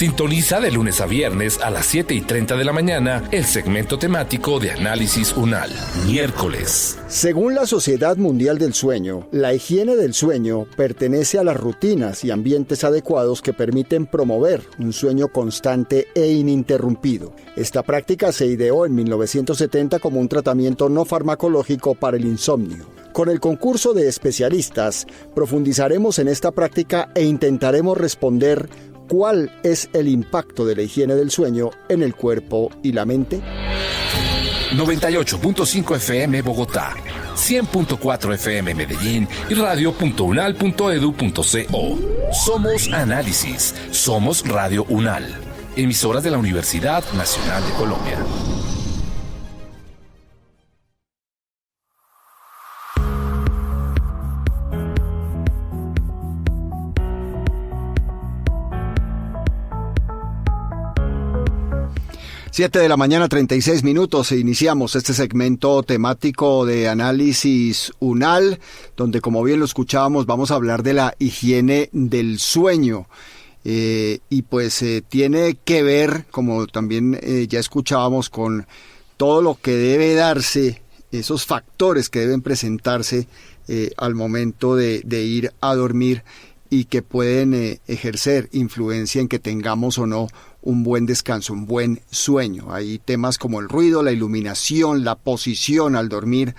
Sintoniza de lunes a viernes a las 7:30 de la mañana el segmento temático de Análisis UNAL. Miércoles. Según la Sociedad Mundial del Sueño, la higiene del sueño pertenece a las rutinas y ambientes adecuados que permiten promover un sueño constante e ininterrumpido. Esta práctica se ideó en 1970 como un tratamiento no farmacológico para el insomnio. Con el concurso de especialistas, profundizaremos en esta práctica e intentaremos responder ¿cuál es el impacto de la higiene del sueño en el cuerpo y la mente? 98.5 FM Bogotá, 100.4 FM Medellín y radio.unal.edu.co. Somos Análisis, somos Radio UNAL, emisoras de la Universidad Nacional de Colombia. Siete de la mañana, 36 minutos, e iniciamos este segmento temático de Análisis UNAL, donde, como bien lo escuchábamos, vamos a hablar de la higiene del sueño. Y pues tiene que ver, como también ya escuchábamos, con todo lo que debe darse, esos factores que deben presentarse al momento de ir a dormir y que pueden ejercer influencia en que tengamos o no un buen descanso, un buen sueño. Hay temas como el ruido, la iluminación, la posición al dormir,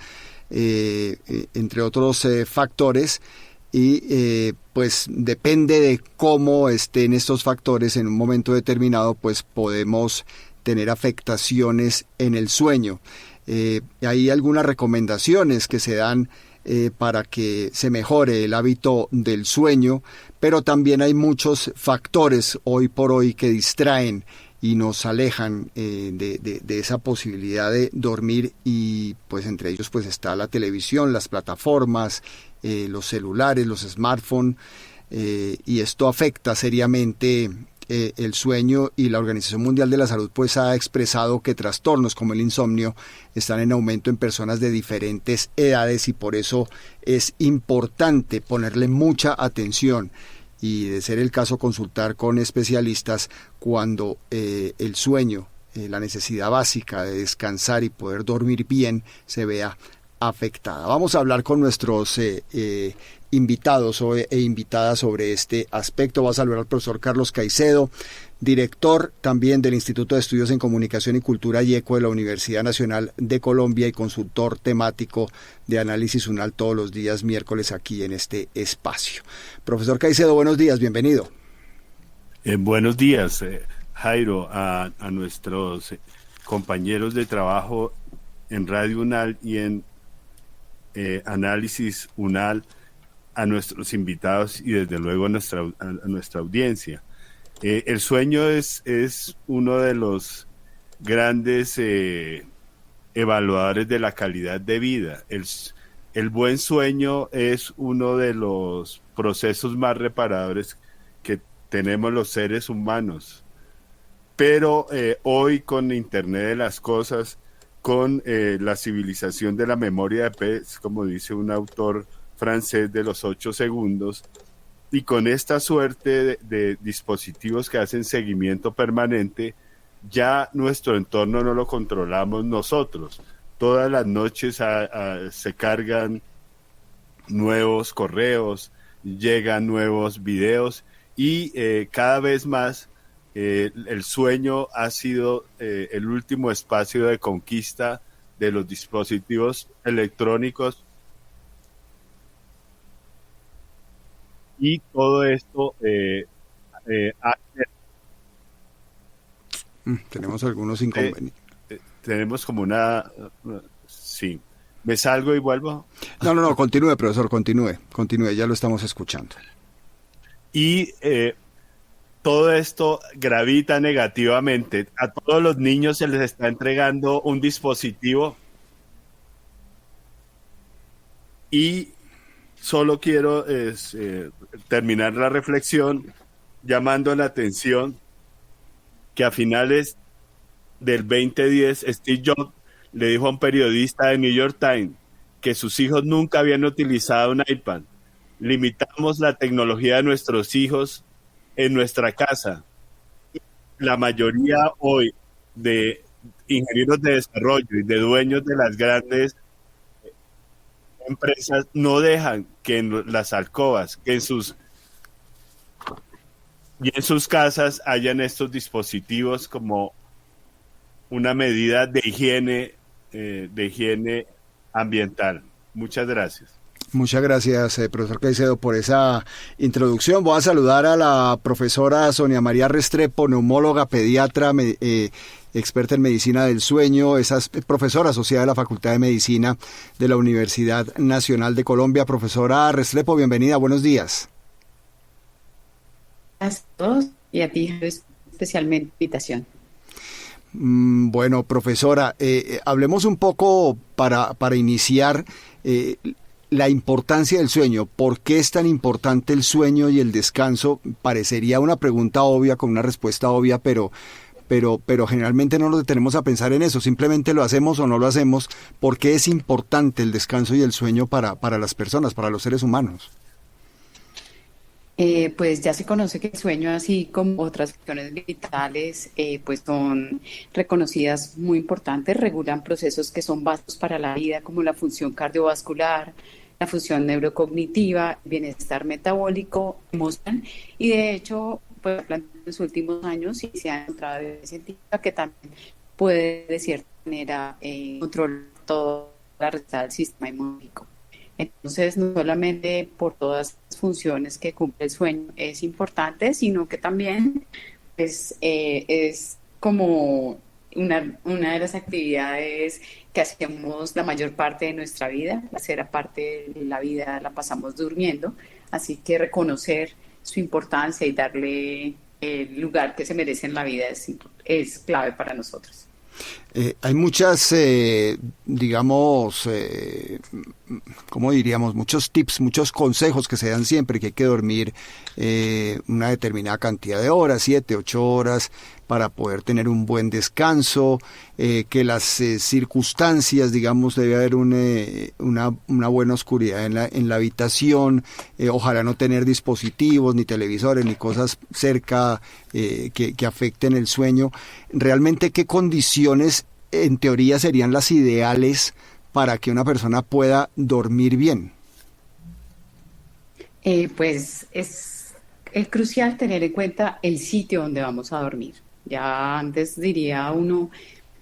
entre otros factores, y pues depende de cómo estén estos factores en un momento determinado, pues podemos tener afectaciones en el sueño. Hay algunas recomendaciones que se dan para que se mejore el hábito del sueño, pero también hay muchos factores hoy por hoy que distraen y nos alejan de esa posibilidad de dormir, y pues entre ellos pues está la televisión, las plataformas, los celulares, los smartphones, y esto afecta seriamente el sueño, y la Organización Mundial de la Salud pues ha expresado que trastornos como el insomnio están en aumento en personas de diferentes edades, y por eso es importante ponerle mucha atención y, de ser el caso, consultar con especialistas cuando el sueño, la necesidad básica de descansar y poder dormir bien, se vea afectada. Vamos a hablar con nuestros invitados e invitadas sobre este aspecto. Va a saludar al profesor Carlos Caicedo, director también del Instituto de Estudios en Comunicación y Cultura IECO de la Universidad Nacional de Colombia y consultor temático de Análisis UNAL todos los días miércoles aquí en este espacio. Profesor Caicedo, buenos días, bienvenido. Buenos días, Jairo, a nuestros compañeros de trabajo en Radio UNAL y en Análisis UNAL, a nuestros invitados y desde luego a nuestra audiencia. El sueño es uno de los grandes evaluadores de la calidad de vida. El buen sueño es uno de los procesos más reparadores que tenemos los seres humanos. Pero hoy, con Internet de las cosas, con la civilización de la memoria de pez, como dice un autor francés, de los 8 segundos, y con esta suerte de dispositivos que hacen seguimiento permanente, ya nuestro entorno no lo controlamos nosotros. Todas las noches se cargan nuevos correos, llegan nuevos videos, y cada vez más el sueño ha sido el último espacio de conquista de los dispositivos electrónicos. Y todo esto tenemos algunos inconvenientes. Tenemos como sí. ¿Me salgo y vuelvo? No, continúe, profesor, continúe, ya lo estamos escuchando. Y todo esto gravita negativamente. A todos los niños se les está entregando un dispositivo, y solo quiero terminar la reflexión llamando la atención que a finales del 2010 Steve Jobs le dijo a un periodista de New York Times que sus hijos nunca habían utilizado un iPad. Limitamos la tecnología de nuestros hijos en nuestra casa, y la mayoría hoy de ingenieros de desarrollo y de dueños de las grandes empresas no dejan que en las alcobas, que en sus casas hayan estos dispositivos como una medida de higiene ambiental. Muchas gracias. Muchas gracias, profesor Caicedo, por esa introducción. Voy a saludar a la profesora Sonia María Restrepo, neumóloga, pediatra, experta en medicina del sueño, esa es profesora asociada de la Facultad de Medicina de la Universidad Nacional de Colombia. Profesora Restrepo, bienvenida, buenos días. Gracias a todos y a ti especialmente invitación. Bueno, profesora, hablemos un poco para iniciar la importancia del sueño. ¿Por qué es tan importante el sueño y el descanso? Parecería una pregunta obvia con una respuesta obvia, pero generalmente no nos detenemos a pensar en eso. Simplemente lo hacemos o no lo hacemos. ¿Por qué es importante el descanso y el sueño para las personas, para los seres humanos? Pues ya se conoce que el sueño, así como otras funciones vitales, pues son reconocidas muy importantes, regulan procesos que son básicos para la vida, como la función cardiovascular, la función neurocognitiva, el bienestar metabólico, emocional, y de hecho, pues en los últimos años sí se ha encontrado evidencia científica que también puede, de cierta manera, controlar toda la red del sistema inmunológico. Entonces, no solamente por todas las funciones que cumple el sueño es importante, sino que también pues, es como una de las actividades que hacemos la mayor parte de nuestra vida. La tercera parte de la vida la pasamos durmiendo, así que reconocer su importancia y darle el lugar que se merece en la vida es clave para nosotros. Hay muchas, digamos, ¿cómo diríamos? Muchos tips, muchos consejos que se dan siempre, que hay que dormir una determinada cantidad de horas, 7, 8 horas, para poder tener un buen descanso, que las circunstancias, digamos, debe haber una buena oscuridad en la habitación, ojalá no tener dispositivos, ni televisores, ni cosas cerca que afecten el sueño. Realmente, ¿qué condiciones en teoría serían las ideales para que una persona pueda dormir bien? Pues es crucial tener en cuenta el sitio donde vamos a dormir. Ya antes diría uno,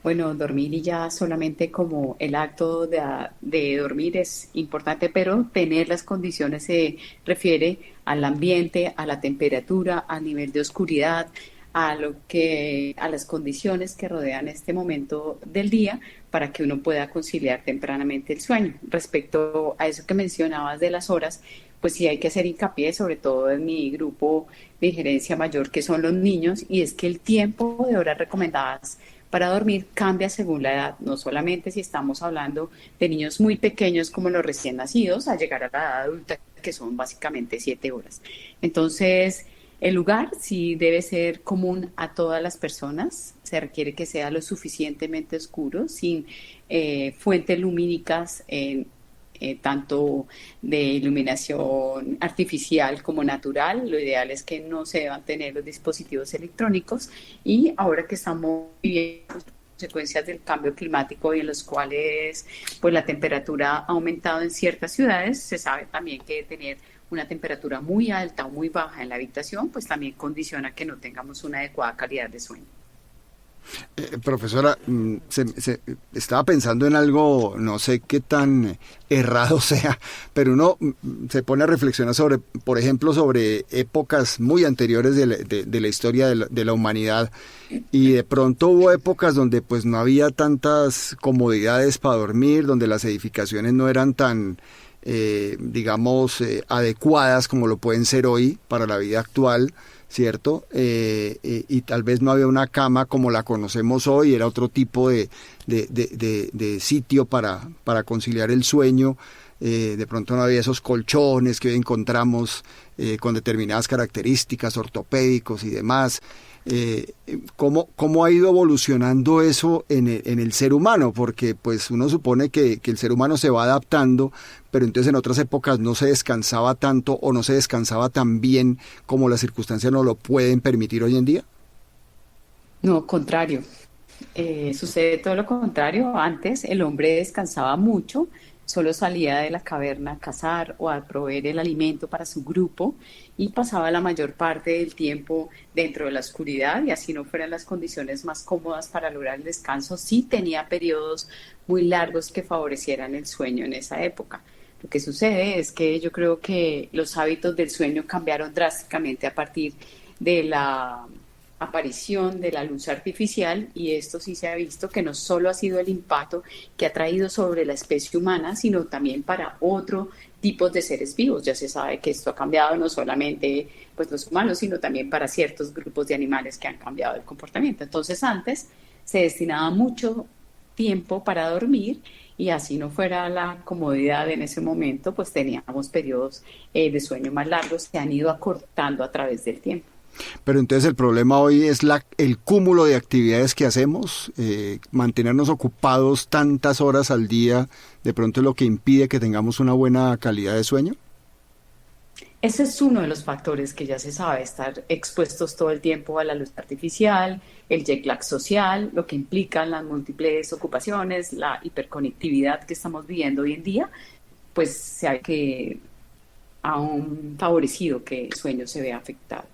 bueno, dormir y ya solamente como el acto de dormir es importante, pero tener las condiciones se refiere al ambiente, a la temperatura, al nivel de oscuridad, a las condiciones que rodean este momento del día para que uno pueda conciliar tempranamente el sueño. Respecto a eso que mencionabas de las horas, pues sí hay que hacer hincapié, sobre todo en mi grupo de injerencia mayor, que son los niños, y es que el tiempo de horas recomendadas para dormir cambia según la edad, no solamente si estamos hablando de niños muy pequeños como los recién nacidos, a llegar a la edad adulta, que son básicamente 7 horas. Entonces, el lugar sí debe ser común a todas las personas, se requiere que sea lo suficientemente oscuro, sin fuentes lumínicas, tanto de iluminación artificial como natural. Lo ideal es que no se deban tener los dispositivos electrónicos, y ahora que estamos viviendo consecuencias del cambio climático y en los cuales pues la temperatura ha aumentado en ciertas ciudades, se sabe también que tener una temperatura muy alta o muy baja en la habitación pues también condiciona que no tengamos una adecuada calidad de sueño. Profesora, estaba pensando en algo, no sé qué tan errado sea, pero uno se pone a reflexionar sobre, por ejemplo, sobre épocas muy anteriores de la historia de la humanidad, y de pronto hubo épocas donde pues no había tantas comodidades para dormir, donde las edificaciones no eran tan digamos adecuadas como lo pueden ser hoy para la vida actual, ¿cierto? Y tal vez no había una cama como la conocemos hoy, era otro tipo de sitio para conciliar el sueño. De pronto no había esos colchones que hoy encontramos con determinadas características, ortopédicos y demás. ¿Cómo ha ido evolucionando eso en el ser humano? Porque pues uno supone que el ser humano se va adaptando, pero entonces en otras épocas no se descansaba tanto o no se descansaba tan bien como las circunstancias no lo pueden permitir hoy en día. No, contrario. Sucede todo lo contrario. Antes el hombre descansaba mucho, solo salía de la caverna a cazar o a proveer el alimento para su grupo y pasaba la mayor parte del tiempo dentro de la oscuridad y así no fueran las condiciones más cómodas para lograr el descanso, sí tenía periodos muy largos que favorecieran el sueño en esa época. Lo que sucede es que yo creo que los hábitos del sueño cambiaron drásticamente a partir de la aparición de la luz artificial y esto sí se ha visto que no solo ha sido el impacto que ha traído sobre la especie humana, sino también para otro tipos de seres vivos. Ya se sabe que esto ha cambiado no solamente pues los humanos, sino también para ciertos grupos de animales que han cambiado el comportamiento. Entonces antes se destinaba mucho tiempo para dormir y así no fuera la comodidad en ese momento, pues teníamos periodos de sueño más largos que han ido acortando a través del tiempo. Pero entonces el problema hoy es el cúmulo de actividades que hacemos, mantenernos ocupados tantas horas al día, de pronto es lo que impide que tengamos una buena calidad de sueño. Ese es uno de los factores que ya se sabe, estar expuestos todo el tiempo a la luz artificial, el jet lag social, lo que implican las múltiples ocupaciones, la hiperconectividad que estamos viviendo hoy en día, pues se ha que aún favorecido que el sueño se vea afectado.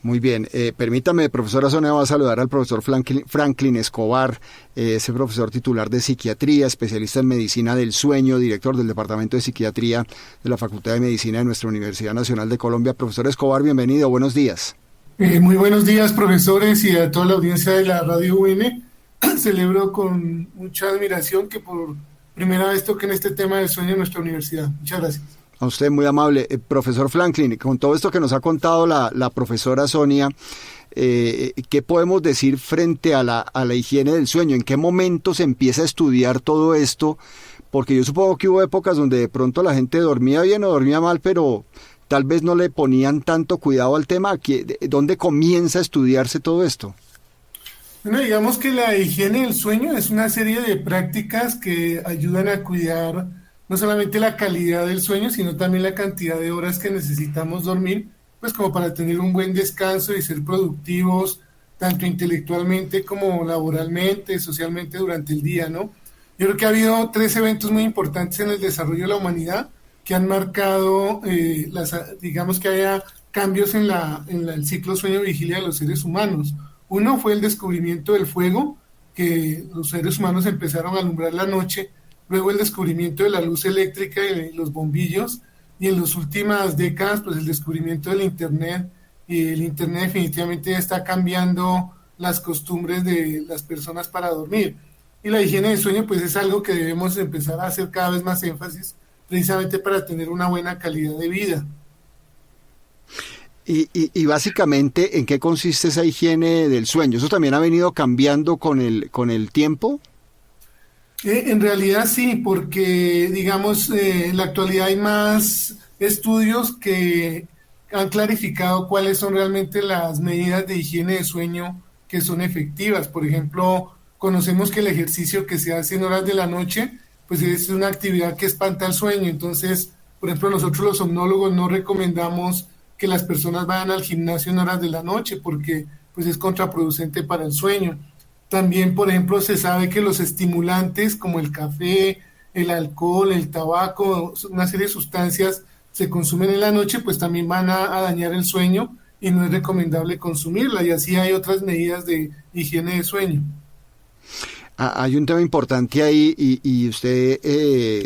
Muy bien, permítame, profesora Sonia, va a saludar al profesor Franklin Escobar, ese profesor titular de psiquiatría, especialista en medicina del sueño, director del Departamento de Psiquiatría de la Facultad de Medicina de nuestra Universidad Nacional de Colombia. Profesor Escobar, bienvenido, buenos días. Muy buenos días, profesores, y a toda la audiencia de la Radio UN. Celebro con mucha admiración que por primera vez toquen este tema del sueño en nuestra universidad. Muchas gracias. A usted, muy amable. Profesor Franklin, con todo esto que nos ha contado la profesora Sonia, ¿qué podemos decir frente a la higiene del sueño? ¿En qué momento se empieza a estudiar todo esto? Porque yo supongo que hubo épocas donde de pronto la gente dormía bien o dormía mal, pero tal vez no le ponían tanto cuidado al tema. ¿Dónde comienza a estudiarse todo esto? Bueno, digamos que la higiene del sueño es una serie de prácticas que ayudan a cuidar no solamente la calidad del sueño, sino también la cantidad de horas que necesitamos dormir, pues como para tener un buen descanso y ser productivos, tanto intelectualmente como laboralmente, socialmente durante el día, ¿no? Yo creo que ha habido 3 eventos muy importantes en el desarrollo de la humanidad que han marcado, digamos que haya cambios en el ciclo sueño-vigilia de los seres humanos. Uno fue el descubrimiento del fuego, que los seres humanos empezaron a alumbrar la noche. Luego el descubrimiento de la luz eléctrica y los bombillos, y en las últimas décadas pues el descubrimiento del Internet, y el Internet definitivamente está cambiando las costumbres de las personas para dormir. Y la higiene del sueño pues es algo que debemos empezar a hacer cada vez más énfasis, precisamente para tener una buena calidad de vida. Y básicamente, ¿en qué consiste esa higiene del sueño? ¿Eso también ha venido cambiando con el tiempo? En realidad sí, porque digamos en la actualidad hay más estudios que han clarificado cuáles son realmente las medidas de higiene de sueño que son efectivas. Por ejemplo, conocemos que el ejercicio que se hace en horas de la noche, pues es una actividad que espanta el sueño. Entonces, por ejemplo, nosotros los somnólogos no recomendamos que las personas vayan al gimnasio en horas de la noche porque pues es contraproducente para el sueño. También, por ejemplo, se sabe que los estimulantes como el café, el alcohol, el tabaco, una serie de sustancias se consumen en la noche, pues también van a dañar el sueño y no es recomendable consumirla. Y así hay otras medidas de higiene de sueño. Hay un tema importante ahí y usted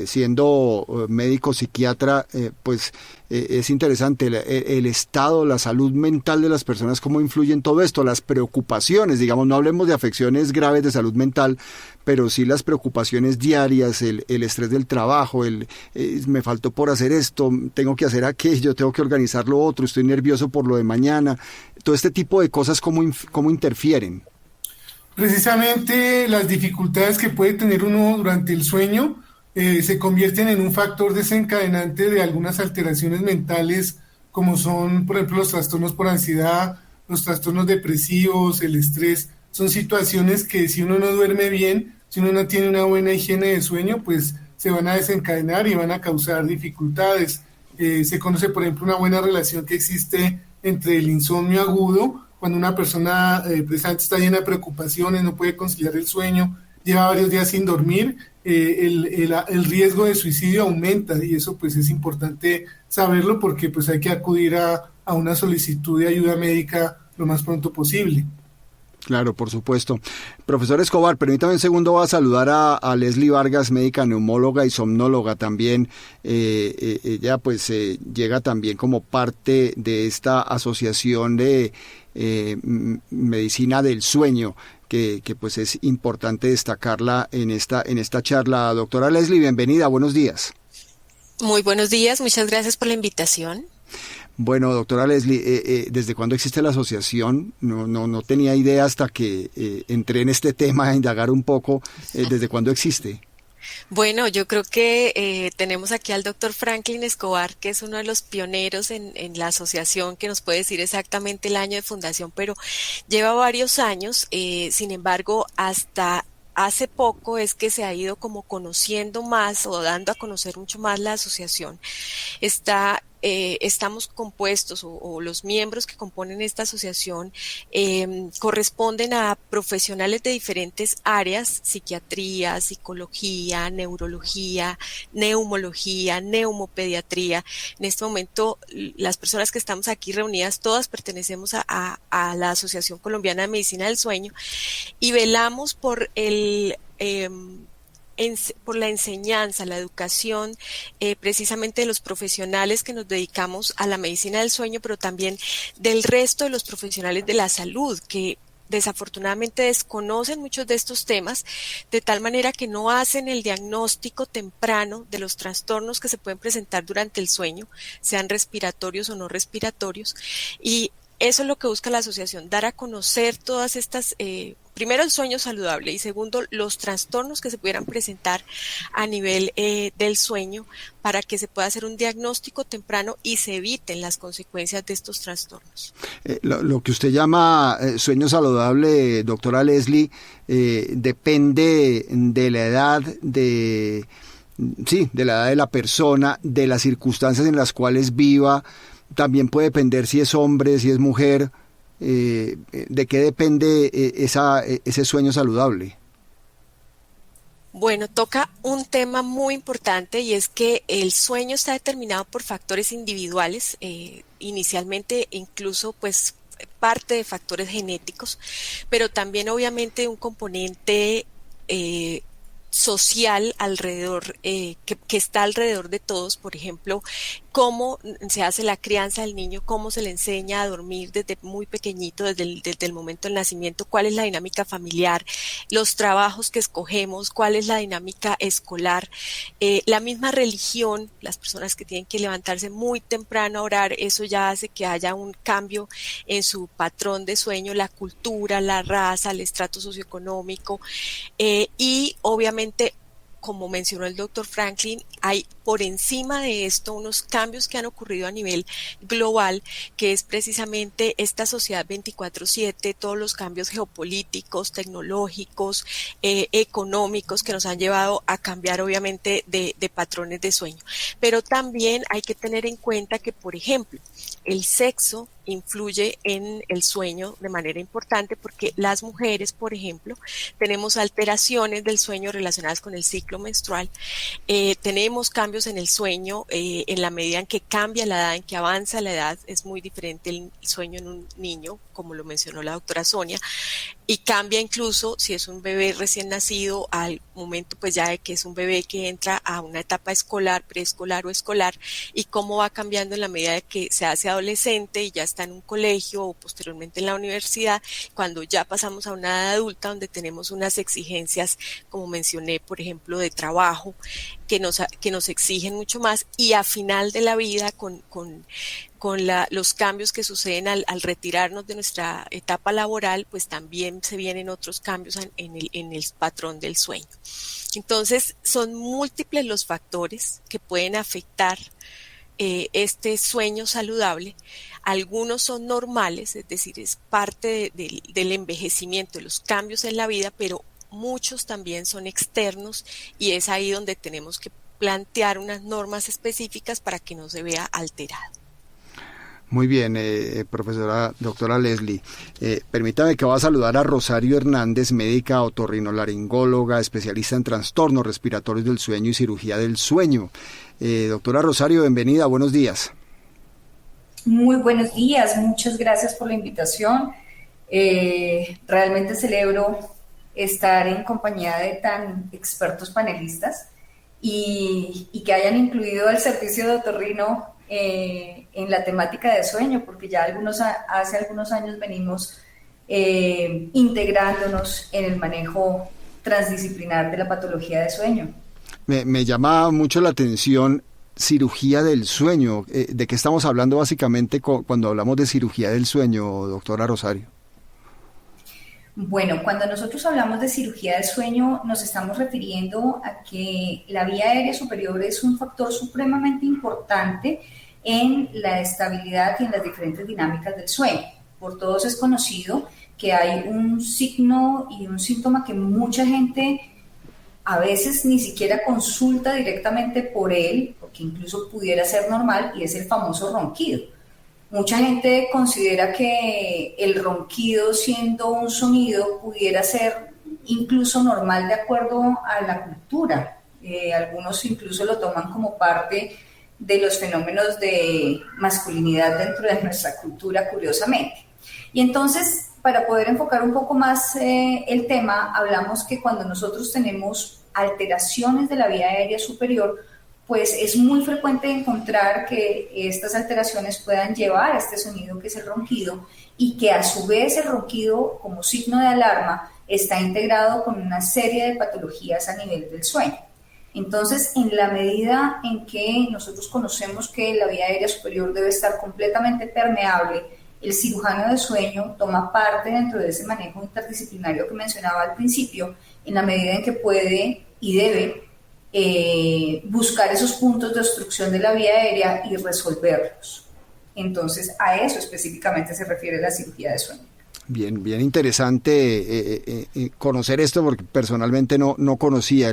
siendo médico psiquiatra, pues es interesante el estado, la salud mental de las personas, cómo influye en todo esto, las preocupaciones, digamos, no hablemos de afecciones graves de salud mental, pero sí las preocupaciones diarias, el estrés del trabajo, me faltó por hacer esto, tengo que hacer aquello, tengo que organizar lo otro, estoy nervioso por lo de mañana, todo este tipo de cosas, ¿cómo interfieren? Precisamente las dificultades que puede tener uno durante el sueño se convierten en un factor desencadenante de algunas alteraciones mentales, como son, por ejemplo, los trastornos por ansiedad, los trastornos depresivos, el estrés. Son situaciones que si uno no duerme bien, si uno no tiene una buena higiene de sueño, pues se van a desencadenar y van a causar dificultades. Se conoce, por ejemplo, una buena relación que existe entre el insomnio agudo cuando una persona precisamente está llena de preocupaciones, no puede conciliar el sueño, lleva varios días sin dormir, el riesgo de suicidio aumenta, y eso pues es importante saberlo, porque pues hay que acudir a una solicitud de ayuda médica lo más pronto posible. Claro, por supuesto. Profesor Escobar, permítame un segundo, voy a saludar a Leslie Vargas, médica neumóloga y somnóloga también. Ella pues llega también como parte de esta asociación de medicina del sueño, que pues es importante destacarla en esta charla. Doctora Leslie, bienvenida, buenos días. Muy buenos días, muchas gracias por la invitación. Bueno, doctora Leslie, ¿desde cuándo existe la asociación? No tenía idea hasta que entré en este tema a indagar un poco. ¿Desde cuándo existe? Bueno, yo creo que tenemos aquí al doctor Franklin Escobar, que es uno de los pioneros en la asociación, que nos puede decir exactamente el año de fundación, pero lleva varios años. Sin embargo, hasta hace poco es que se ha ido como conociendo más o dando a conocer mucho más la asociación. Estamos compuestos o los miembros que componen esta asociación corresponden a profesionales de diferentes áreas: psiquiatría, psicología, neurología, neumología, neumopediatría. En este momento, las personas que estamos aquí reunidas, todas pertenecemos a la Asociación Colombiana de Medicina del Sueño, y velamos por por la enseñanza, la educación, precisamente de los profesionales que nos dedicamos a la medicina del sueño, pero también del resto de los profesionales de la salud, que desafortunadamente desconocen muchos de estos temas, de tal manera que no hacen el diagnóstico temprano de los trastornos que se pueden presentar durante el sueño, sean respiratorios o no respiratorios. Y eso es lo que busca la asociación, dar a conocer todas estas, primero el sueño saludable, y segundo los trastornos que se pudieran presentar a nivel del sueño, para que se pueda hacer un diagnóstico temprano y se eviten las consecuencias de estos trastornos. Lo que usted llama sueño saludable, doctora Leslie, depende de la edad de la edad de la persona, de las circunstancias en las cuales viva. También puede depender si es hombre, si es mujer. ¿De qué depende ese sueño saludable? Bueno, toca un tema muy importante, y es que el sueño está determinado por factores individuales, inicialmente incluso pues parte de factores genéticos, pero también obviamente un componente social alrededor, que está alrededor de todos. Por ejemplo, cómo se hace la crianza del niño, cómo se le enseña a dormir desde muy pequeñito, desde el momento del nacimiento, cuál es la dinámica familiar, los trabajos que escogemos, cuál es la dinámica escolar, la misma religión, las personas que tienen que levantarse muy temprano a orar, eso ya hace que haya un cambio en su patrón de sueño, la cultura, la raza, el estrato socioeconómico, y obviamente, como mencionó el doctor Franklin, hay por encima de esto unos cambios que han ocurrido a nivel global, que es precisamente esta sociedad 24/7, todos los cambios geopolíticos, tecnológicos, económicos, que nos han llevado a cambiar obviamente de patrones de sueño. Pero también hay que tener en cuenta que, por ejemplo, el sexo influye en el sueño de manera importante, porque las mujeres, por ejemplo, tenemos alteraciones del sueño relacionadas con el ciclo menstrual, tenemos cambios en el sueño en la medida en que cambia la edad, en que avanza la edad. Es muy diferente el sueño en un niño, como lo mencionó la doctora Sonia, y cambia incluso si es un bebé recién nacido al momento pues ya de que es un bebé que entra a una etapa escolar, preescolar o escolar, y cómo va cambiando en la medida de que se hace adolescente y ya está en un colegio o posteriormente en la universidad, cuando ya pasamos a una edad adulta donde tenemos unas exigencias, como mencioné, por ejemplo, de trabajo, que nos exigen mucho más, y a final de la vida con los cambios que suceden al retirarnos de nuestra etapa laboral, pues también se vienen otros cambios en el patrón del sueño. Entonces, son múltiples los factores que pueden afectar este sueño saludable. Algunos son normales, es decir, es parte del envejecimiento, de los cambios en la vida, pero muchos también son externos, y es ahí donde tenemos que plantear unas normas específicas para que no se vea alterado. Muy bien, profesora, doctora Leslie. Permítame que voy a saludar a Rosario Hernández, médica otorrinolaringóloga, especialista en trastornos respiratorios del sueño y cirugía del sueño. Doctora Rosario, bienvenida, buenos días. Muy buenos días, muchas gracias por la invitación. Realmente celebro estar en compañía de tan expertos panelistas y que hayan incluido el servicio de otorrino en la temática de sueño, porque ya hace algunos años venimos integrándonos en el manejo transdisciplinar de la patología de sueño. Me llama mucho la atención cirugía del sueño. ¿De qué estamos hablando básicamente cuando hablamos de cirugía del sueño, doctora Rosario? Bueno, cuando nosotros hablamos de cirugía del sueño, nos estamos refiriendo a que la vía aérea superior es un factor supremamente importante en la estabilidad y en las diferentes dinámicas del sueño. Por todos es conocido que hay un signo y un síntoma que mucha gente a veces ni siquiera consulta directamente por él, porque incluso pudiera ser normal, y es el famoso ronquido. Mucha gente considera que el ronquido, siendo un sonido, pudiera ser incluso normal de acuerdo a la cultura. Algunos incluso lo toman como parte de los fenómenos de masculinidad dentro de nuestra cultura, curiosamente. Y entonces, para poder enfocar un poco más el tema, hablamos que cuando nosotros tenemos alteraciones de la vía aérea superior, pues es muy frecuente encontrar que estas alteraciones puedan llevar a este sonido que es el ronquido, y que a su vez el ronquido, como signo de alarma, está integrado con una serie de patologías a nivel del sueño. Entonces, en la medida en que nosotros conocemos que la vía aérea superior debe estar completamente permeable, el cirujano de sueño toma parte dentro de ese manejo interdisciplinario que mencionaba al principio, en la medida en que puede y debe buscar esos puntos de obstrucción de la vía aérea y resolverlos. Entonces, a eso específicamente se refiere la cirugía de sueño. Bien, bien interesante conocer esto, porque personalmente no conocía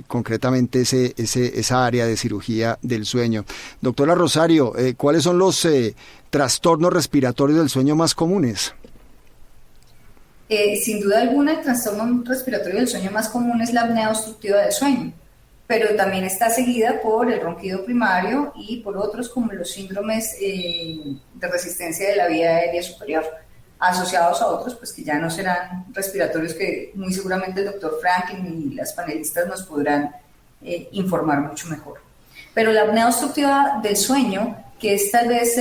concretamente esa área de cirugía del sueño. Doctora Rosario, ¿cuáles son los trastornos respiratorios del sueño más comunes? Sin duda alguna, el trastorno respiratorio del sueño más común es la apnea obstructiva del sueño, pero también está seguida por el ronquido primario y por otros como los síndromes de resistencia de la vía aérea superior, asociados a otros pues que ya no serán respiratorios, que muy seguramente el doctor Franklin y las panelistas nos podrán informar mucho mejor. Pero la apnea obstructiva del sueño, que es tal vez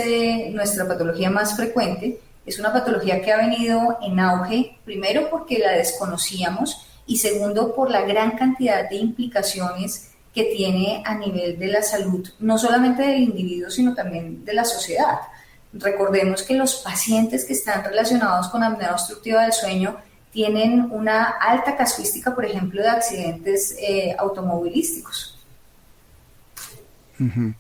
nuestra patología más frecuente, es una patología que ha venido en auge, primero porque la desconocíamos y segundo por la gran cantidad de implicaciones que tiene a nivel de la salud, no solamente del individuo, sino también de la sociedad. Recordemos que los pacientes que están relacionados con apnea obstructiva del sueño tienen una alta casuística, por ejemplo, de accidentes automovilísticos. Uh-huh.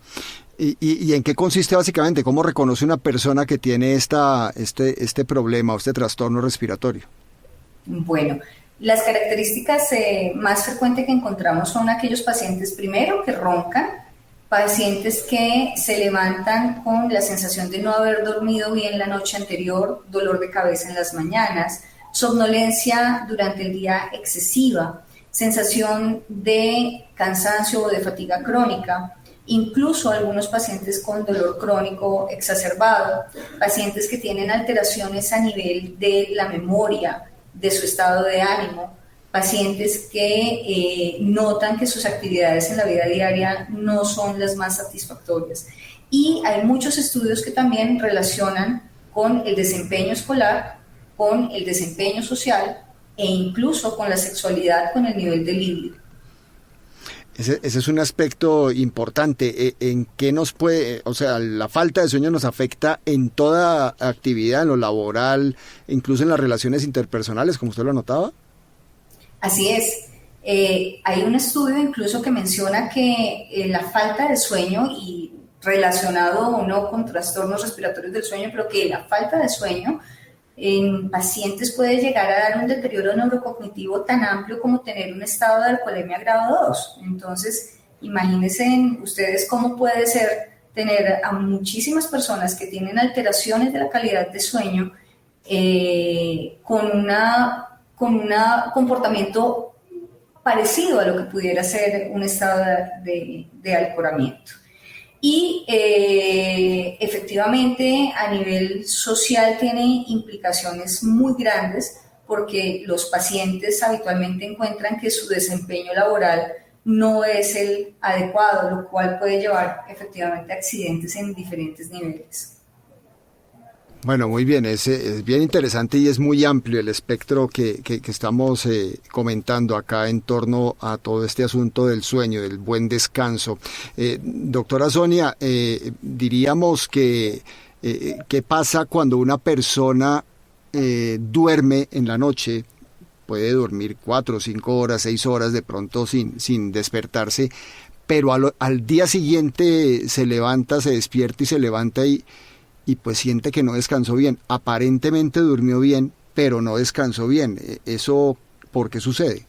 ¿Y en qué consiste básicamente? ¿Cómo reconoce una persona que tiene este problema o este trastorno respiratorio? Bueno, las características más frecuentes que encontramos son aquellos pacientes, primero, que roncan, pacientes que se levantan con la sensación de no haber dormido bien la noche anterior, dolor de cabeza en las mañanas, somnolencia durante el día excesiva, sensación de cansancio o de fatiga crónica, incluso algunos pacientes con dolor crónico exacerbado, pacientes que tienen alteraciones a nivel de la memoria, de su estado de ánimo, pacientes que notan que sus actividades en la vida diaria no son las más satisfactorias. Y hay muchos estudios que también relacionan con el desempeño escolar, con el desempeño social e incluso con la sexualidad, con el nivel de libido. Ese es un aspecto importante. ¿En qué nos puede, o sea, la falta de sueño nos afecta en toda actividad, en lo laboral, incluso en las relaciones interpersonales, como usted lo notaba? Así es. Hay un estudio incluso que menciona que la falta de sueño, y relacionado o no con trastornos respiratorios del sueño, pero que la falta de sueño en pacientes puede llegar a dar un deterioro neurocognitivo tan amplio como tener un estado de alcoholemia grado 2. Entonces, imagínense ustedes cómo puede ser tener a muchísimas personas que tienen alteraciones de la calidad de sueño con un comportamiento parecido a lo que pudiera ser un estado de alcoramiento. Y efectivamente a nivel social tiene implicaciones muy grandes porque los pacientes habitualmente encuentran que su desempeño laboral no es el adecuado, lo cual puede llevar efectivamente a accidentes en diferentes niveles. Bueno, muy bien, es bien interesante y es muy amplio el espectro que estamos comentando acá en torno a todo este asunto del sueño, del buen descanso. Doctora Sonia, diríamos que ¿qué pasa cuando una persona duerme en la noche? Puede dormir 4, 5 horas, 6 horas de pronto sin despertarse, pero al día siguiente se levanta, se despierta y se levanta y pues siente que no descansó bien. Aparentemente durmió bien, pero no descansó bien. ¿Eso por qué sucede?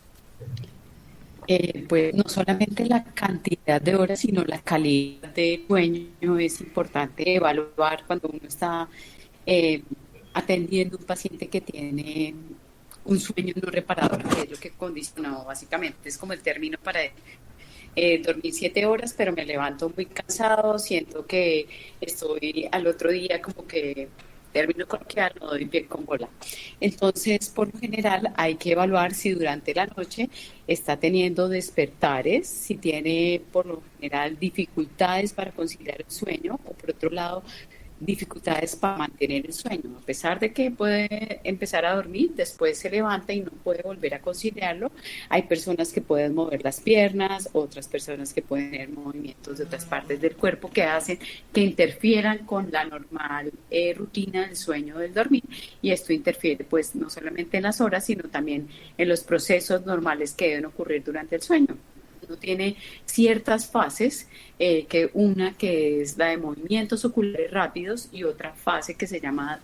Pues no solamente la cantidad de horas, sino la calidad de sueño es importante evaluar cuando uno está atendiendo a un paciente que tiene un sueño no reparador, que es lo que condicionó básicamente. Es como el término para dormir 7 horas, pero me levanto muy cansado, siento que estoy al otro día como que término coloquial, no doy pie con bola. Entonces, por lo general, hay que evaluar si durante la noche está teniendo despertares, si tiene por lo general dificultades para conciliar el sueño, o por otro lado, dificultades para mantener el sueño. A pesar de que puede empezar a dormir, después se levanta y no puede volver a conciliarlo. Hay personas que pueden mover las piernas, otras personas que pueden tener movimientos de otras partes del cuerpo que hacen que interfieran con la normal rutina del sueño del dormir, y esto interfiere pues no solamente en las horas, sino también en los procesos normales que deben ocurrir durante el sueño. Uno tiene ciertas fases, una que es la de movimientos oculares rápidos y otra fase que se llama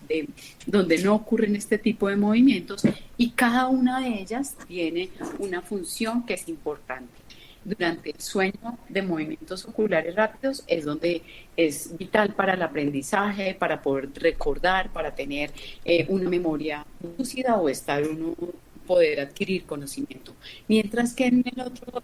donde no ocurren este tipo de movimientos, y cada una de ellas tiene una función que es importante. Durante el sueño de movimientos oculares rápidos es donde es vital para el aprendizaje, para poder recordar, para tener una memoria lúcida o poder adquirir conocimiento. Mientras que en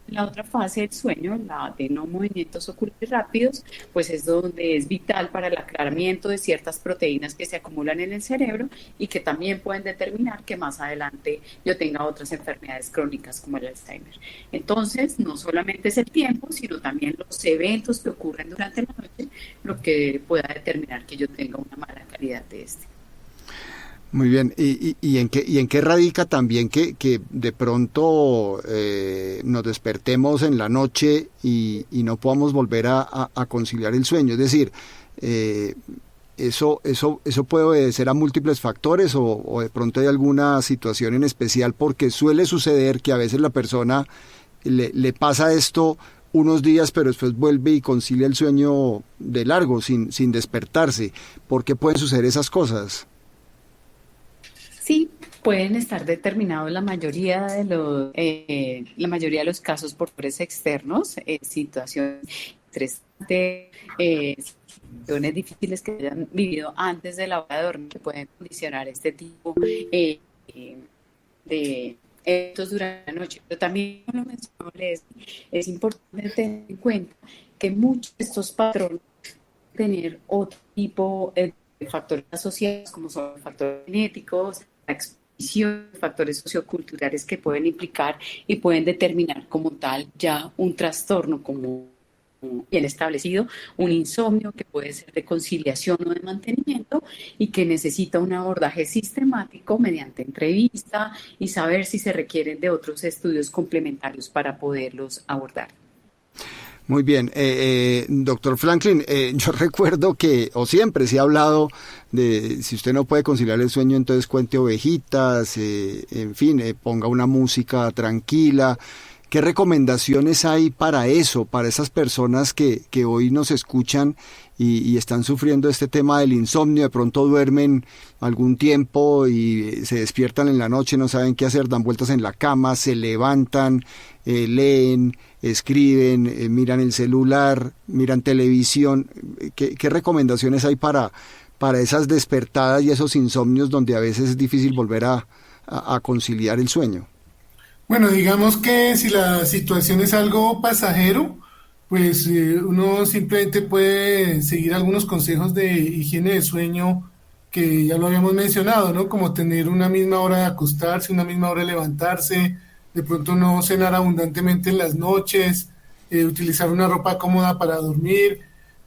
la otra fase del sueño, la de no movimientos oculares rápidos, pues es donde es vital para el aclaramiento de ciertas proteínas que se acumulan en el cerebro y que también pueden determinar que más adelante yo tenga otras enfermedades crónicas como el Alzheimer. Entonces, no solamente es el tiempo, sino también los eventos que ocurren durante la noche, lo que pueda determinar que yo tenga una mala calidad de este. Muy bien, ¿y en qué radica también que de pronto nos despertemos en la noche y no podamos volver a conciliar el sueño? Es decir, ¿eso puede obedecer a múltiples factores o de pronto hay alguna situación en especial? Porque suele suceder que a veces la persona le pasa esto unos días, pero después vuelve y concilia el sueño de largo, sin despertarse. ¿Por qué pueden suceder esas cosas? Sí, pueden estar determinados la mayoría de los casos por factores externos, situaciones estresantes, situaciones difíciles que hayan vivido antes de la hora de dormir, que pueden condicionar este tipo de eventos durante la noche. Pero también, como lo mencionó Leslie, es importante tener en cuenta que muchos de estos patrones tener otro tipo de factores asociados, como son factores genéticos, la exposición, factores socioculturales que pueden implicar y pueden determinar como tal ya un trastorno como bien establecido, un insomnio que puede ser de conciliación o de mantenimiento y que necesita un abordaje sistemático mediante entrevista y saber si se requieren de otros estudios complementarios para poderlos abordar. Muy bien, doctor Franklin, yo recuerdo que, o siempre se ha hablado de, si usted no puede conciliar el sueño, entonces cuente ovejitas, en fin, ponga una música tranquila, ¿Qué recomendaciones hay para eso, para esas personas que hoy nos escuchan y están sufriendo este tema del insomnio? De pronto duermen algún tiempo y se despiertan en la noche, no saben qué hacer, dan vueltas en la cama, se levantan, leen, escriben, miran el celular, miran televisión. ¿Qué recomendaciones hay para esas despertadas y esos insomnios donde a veces es difícil volver a conciliar el sueño? Bueno, digamos que si la situación es algo pasajero, pues uno simplemente puede seguir algunos consejos de higiene de sueño que ya lo habíamos mencionado, ¿no? Como tener una misma hora de acostarse, una misma hora de levantarse, de pronto no cenar abundantemente en las noches, utilizar una ropa cómoda para dormir.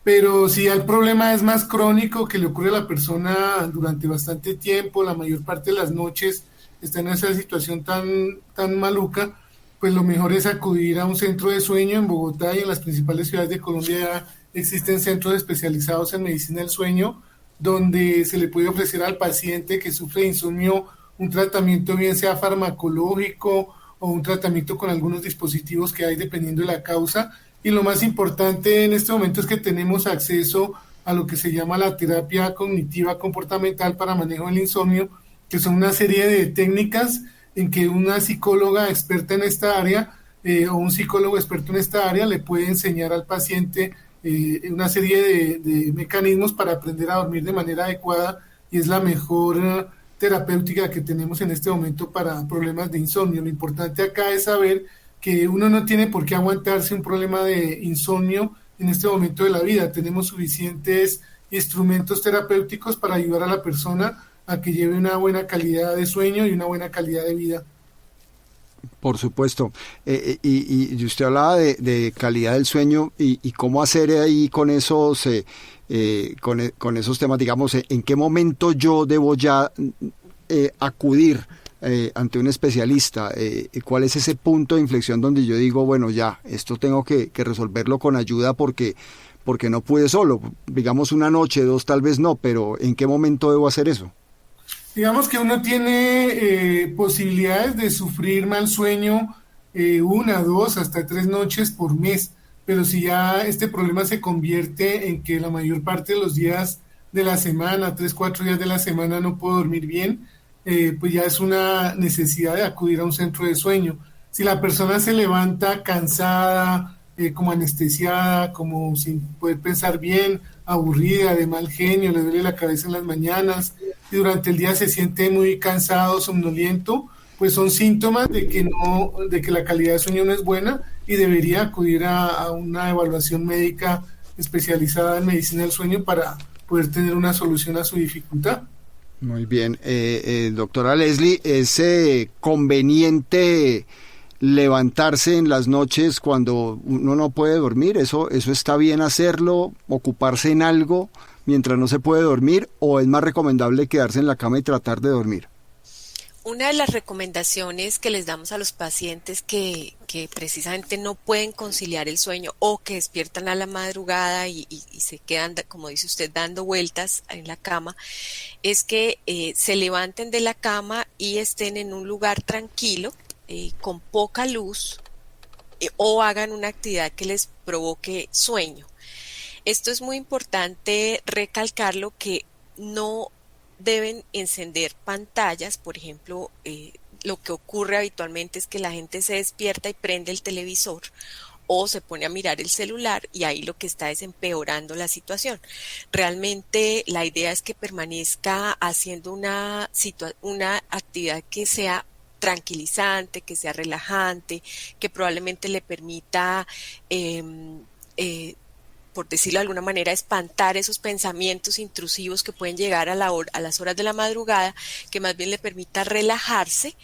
Pero si el problema es más crónico, que le ocurre a la persona durante bastante tiempo, la mayor parte de las noches está en esa situación tan maluca, pues lo mejor es acudir a un centro de sueño. En Bogotá y en las principales ciudades de Colombia ya existen centros especializados en medicina del sueño, donde se le puede ofrecer al paciente que sufre de insomnio un tratamiento, bien sea farmacológico o un tratamiento con algunos dispositivos que hay dependiendo de la causa. Y lo más importante en este momento es que tenemos acceso a lo que se llama la terapia cognitiva comportamental para manejo del insomnio, que son una serie de técnicas en que una psicóloga experta en esta área o un psicólogo experto en esta área le puede enseñar al paciente una serie de mecanismos para aprender a dormir de manera adecuada, y es la mejor terapéutica que tenemos en este momento para problemas de insomnio. Lo importante acá es saber que uno no tiene por qué aguantarse un problema de insomnio en este momento de la vida. Tenemos suficientes instrumentos terapéuticos para ayudar a la persona a que lleve una buena calidad de sueño y una buena calidad de vida. Por supuesto. Y usted hablaba de calidad del sueño y cómo hacer ahí con esos con esos temas, digamos, en qué momento yo debo ya acudir ante un especialista. ¿Cuál es ese punto de inflexión donde yo digo, bueno, ya, esto tengo que resolverlo con ayuda porque no pude solo? Digamos, una noche, dos tal vez no, pero ¿en qué momento debo hacer eso? Digamos que uno tiene posibilidades de sufrir mal sueño 1, 2, hasta 3 noches por mes, pero si ya este problema se convierte en que la mayor parte de los días de la semana, 3, 4 días de la semana no puedo dormir bien, pues ya es una necesidad de acudir a un centro de sueño. Si la persona se levanta cansada, como anestesiada, como sin poder pensar bien, aburrida, de mal genio, le duele la cabeza en las mañanas y durante el día se siente muy cansado, somnoliento, pues son síntomas de que la calidad de sueño no es buena y debería acudir a una evaluación médica especializada en medicina del sueño para poder tener una solución a su dificultad. Muy bien. Doctora Leslie, ¿es conveniente levantarse en las noches cuando uno no puede dormir? ¿Eso está bien hacerlo? ¿Ocuparse en algo mientras no se puede dormir? ¿O es más recomendable quedarse en la cama y tratar de dormir? Una de las recomendaciones que les damos a los pacientes que precisamente no pueden conciliar el sueño o que despiertan a la madrugada y se quedan, como dice usted, dando vueltas en la cama, es que se levanten de la cama y estén en un lugar tranquilo, con poca luz, o hagan una actividad que les provoque sueño. Esto es muy importante recalcarlo, que no deben encender pantallas. Por ejemplo, lo que ocurre habitualmente es que la gente se despierta y prende el televisor o se pone a mirar el celular, y ahí lo que está es empeorando la situación. Realmente la idea es que permanezca haciendo una actividad que sea tranquilizante, que sea relajante, que probablemente le permita por decirlo de alguna manera, espantar esos pensamientos intrusivos que pueden llegar a las horas de la madrugada, que más bien le permita relajarse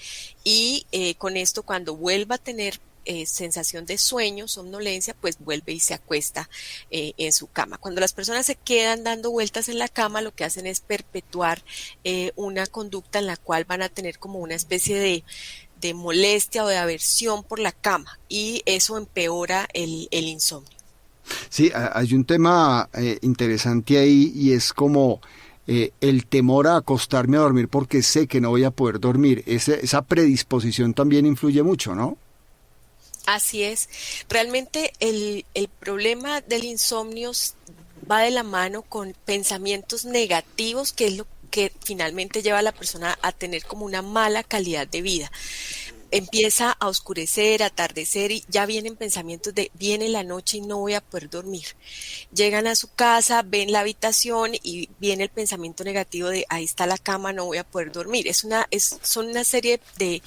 y con esto, cuando vuelva a tener sensación de sueño, somnolencia, pues vuelve y se acuesta en su cama. Cuando las personas se quedan dando vueltas en la cama, lo que hacen es perpetuar una conducta en la cual van a tener como una especie de molestia o de aversión por la cama, y eso empeora el insomnio. Sí, hay un tema interesante ahí, y es como el temor a acostarme a dormir porque sé que no voy a poder dormir. Esa predisposición también influye mucho, ¿no? Así es. Realmente el problema del insomnio va de la mano con pensamientos negativos, que es lo que finalmente lleva a la persona a tener como una mala calidad de vida. Empieza a oscurecer, a atardecer y ya vienen pensamientos de viene la noche y no voy a poder dormir. Llegan a su casa, ven la habitación y viene el pensamiento negativo de ahí está la cama, no voy a poder dormir. Son una serie de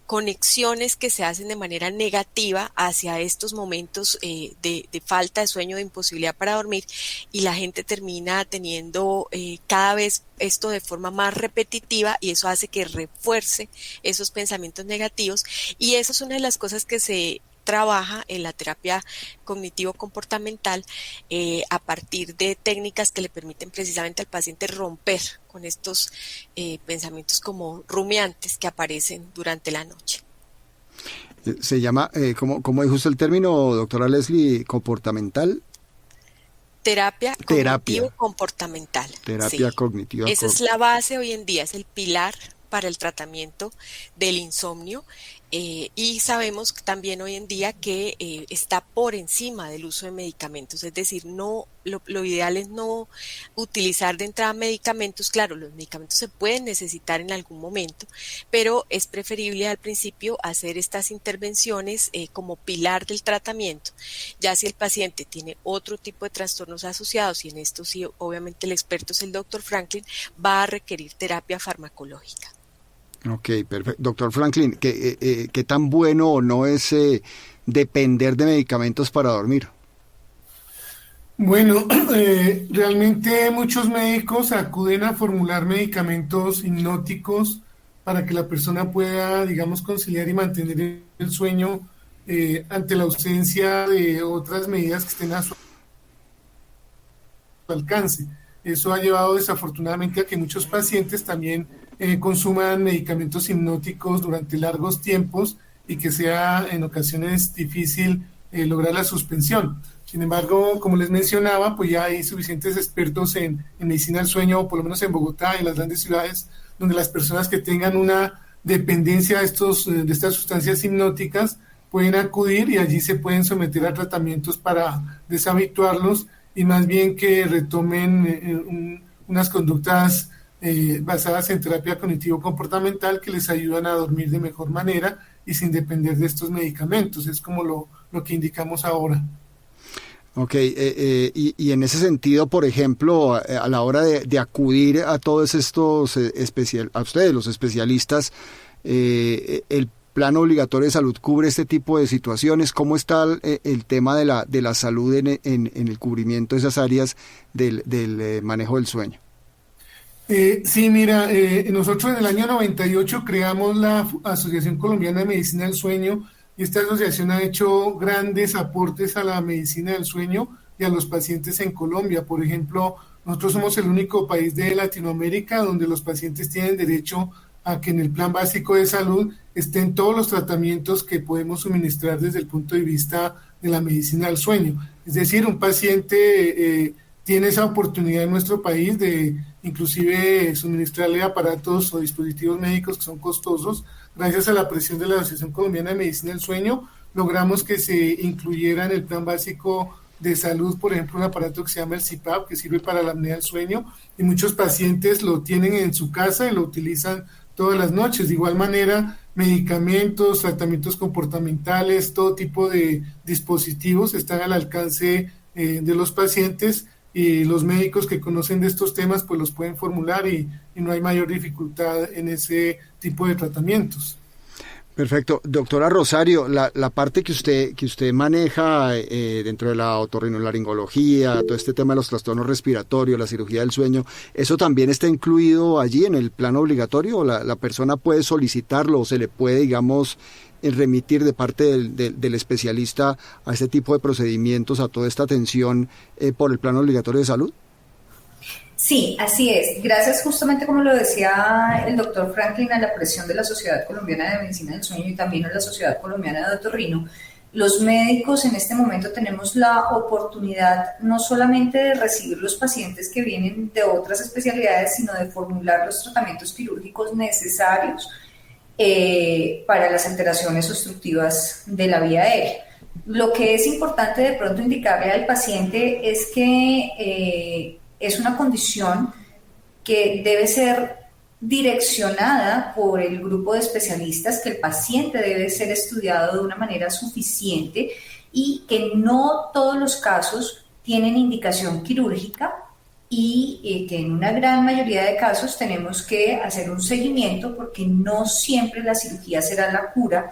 conexiones que se hacen de manera negativa hacia estos momentos de falta de sueño, de imposibilidad para dormir, y la gente termina teniendo cada vez esto de forma más repetitiva, y eso hace que refuerce esos pensamientos negativos, y eso es una de las cosas que se trabaja en la terapia cognitivo-comportamental a partir de técnicas que le permiten precisamente al paciente romper con estos pensamientos como rumiantes que aparecen durante la noche. Se llama, ¿cómo dijo usted el término, doctora Leslie? ¿Comportamental? Terapia cognitivo-comportamental. Terapia cognitiva. Esa es la base hoy en día, es el pilar para el tratamiento del insomnio. Y sabemos también hoy en día que está por encima del uso de medicamentos, es decir, lo ideal es no utilizar de entrada medicamentos. Claro, los medicamentos se pueden necesitar en algún momento, pero es preferible al principio hacer estas intervenciones como pilar del tratamiento. Ya si el paciente tiene otro tipo de trastornos asociados, y en esto sí, obviamente el experto es el doctor Franklin, va a requerir terapia farmacológica. Ok, perfecto. Doctor Franklin, ¿qué tan bueno o no es depender de medicamentos para dormir? Bueno, realmente muchos médicos acuden a formular medicamentos hipnóticos para que la persona pueda, digamos, conciliar y mantener el sueño ante la ausencia de otras medidas que estén a su alcance. Eso ha llevado desafortunadamente a que muchos pacientes también consuman medicamentos hipnóticos durante largos tiempos y que sea en ocasiones difícil lograr la suspensión. Sin embargo, como les mencionaba, pues ya hay suficientes expertos en medicina del sueño, por lo menos en Bogotá y en las grandes ciudades, donde las personas que tengan una dependencia de estas sustancias hipnóticas pueden acudir y allí se pueden someter a tratamientos para deshabituarlos y más bien que retomen unas conductas basadas en terapia cognitivo-comportamental que les ayudan a dormir de mejor manera y sin depender de estos medicamentos. Es como lo que indicamos ahora. Ok, y en ese sentido, por ejemplo, a la hora de acudir a todos estos a ustedes, los especialistas, el plan obligatorio de salud cubre este tipo de situaciones. ¿Cómo está el tema de la salud en el cubrimiento de esas áreas del manejo del sueño? Sí, mira, nosotros en el año 98 creamos la Asociación Colombiana de Medicina del Sueño, y esta asociación ha hecho grandes aportes a la medicina del sueño y a los pacientes en Colombia. Por ejemplo, nosotros somos el único país de Latinoamérica donde los pacientes tienen derecho a que en el plan básico de salud estén todos los tratamientos que podemos suministrar desde el punto de vista de la medicina del sueño. Es decir, un paciente tiene esa oportunidad en nuestro país de inclusive suministrarle aparatos o dispositivos médicos que son costosos. Gracias a la presión de la Asociación Colombiana de Medicina del Sueño, logramos que se incluyera en el plan básico de salud, por ejemplo, un aparato que se llama el CPAP, que sirve para la apnea del sueño, y muchos pacientes lo tienen en su casa y lo utilizan todas las noches. De igual manera, medicamentos, tratamientos comportamentales, todo tipo de dispositivos están al alcance de los pacientes, y los médicos que conocen de estos temas pues los pueden formular y no hay mayor dificultad en ese tipo de tratamientos. Perfecto. Doctora Rosario, la parte que usted maneja dentro de la otorrinolaringología, todo este tema de los trastornos respiratorios, la cirugía del sueño, ¿eso también está incluido allí en el plan obligatorio? ¿La persona puede solicitarlo o se le puede, digamos, remitir de parte del especialista a este tipo de procedimientos, a toda esta atención por el plan obligatorio de salud? Sí, así es. Gracias, justamente como lo decía el doctor Franklin, a la presión de la Sociedad Colombiana de Medicina del Sueño y también a la Sociedad Colombiana de Otorrino, los médicos en este momento tenemos la oportunidad no solamente de recibir los pacientes que vienen de otras especialidades, sino de formular los tratamientos quirúrgicos necesarios para las alteraciones obstructivas de la vía aérea. Lo que es importante de pronto indicarle al paciente es que es una condición que debe ser direccionada por el grupo de especialistas, que el paciente debe ser estudiado de una manera suficiente y que no todos los casos tienen indicación quirúrgica y que en una gran mayoría de casos tenemos que hacer un seguimiento porque no siempre la cirugía será la cura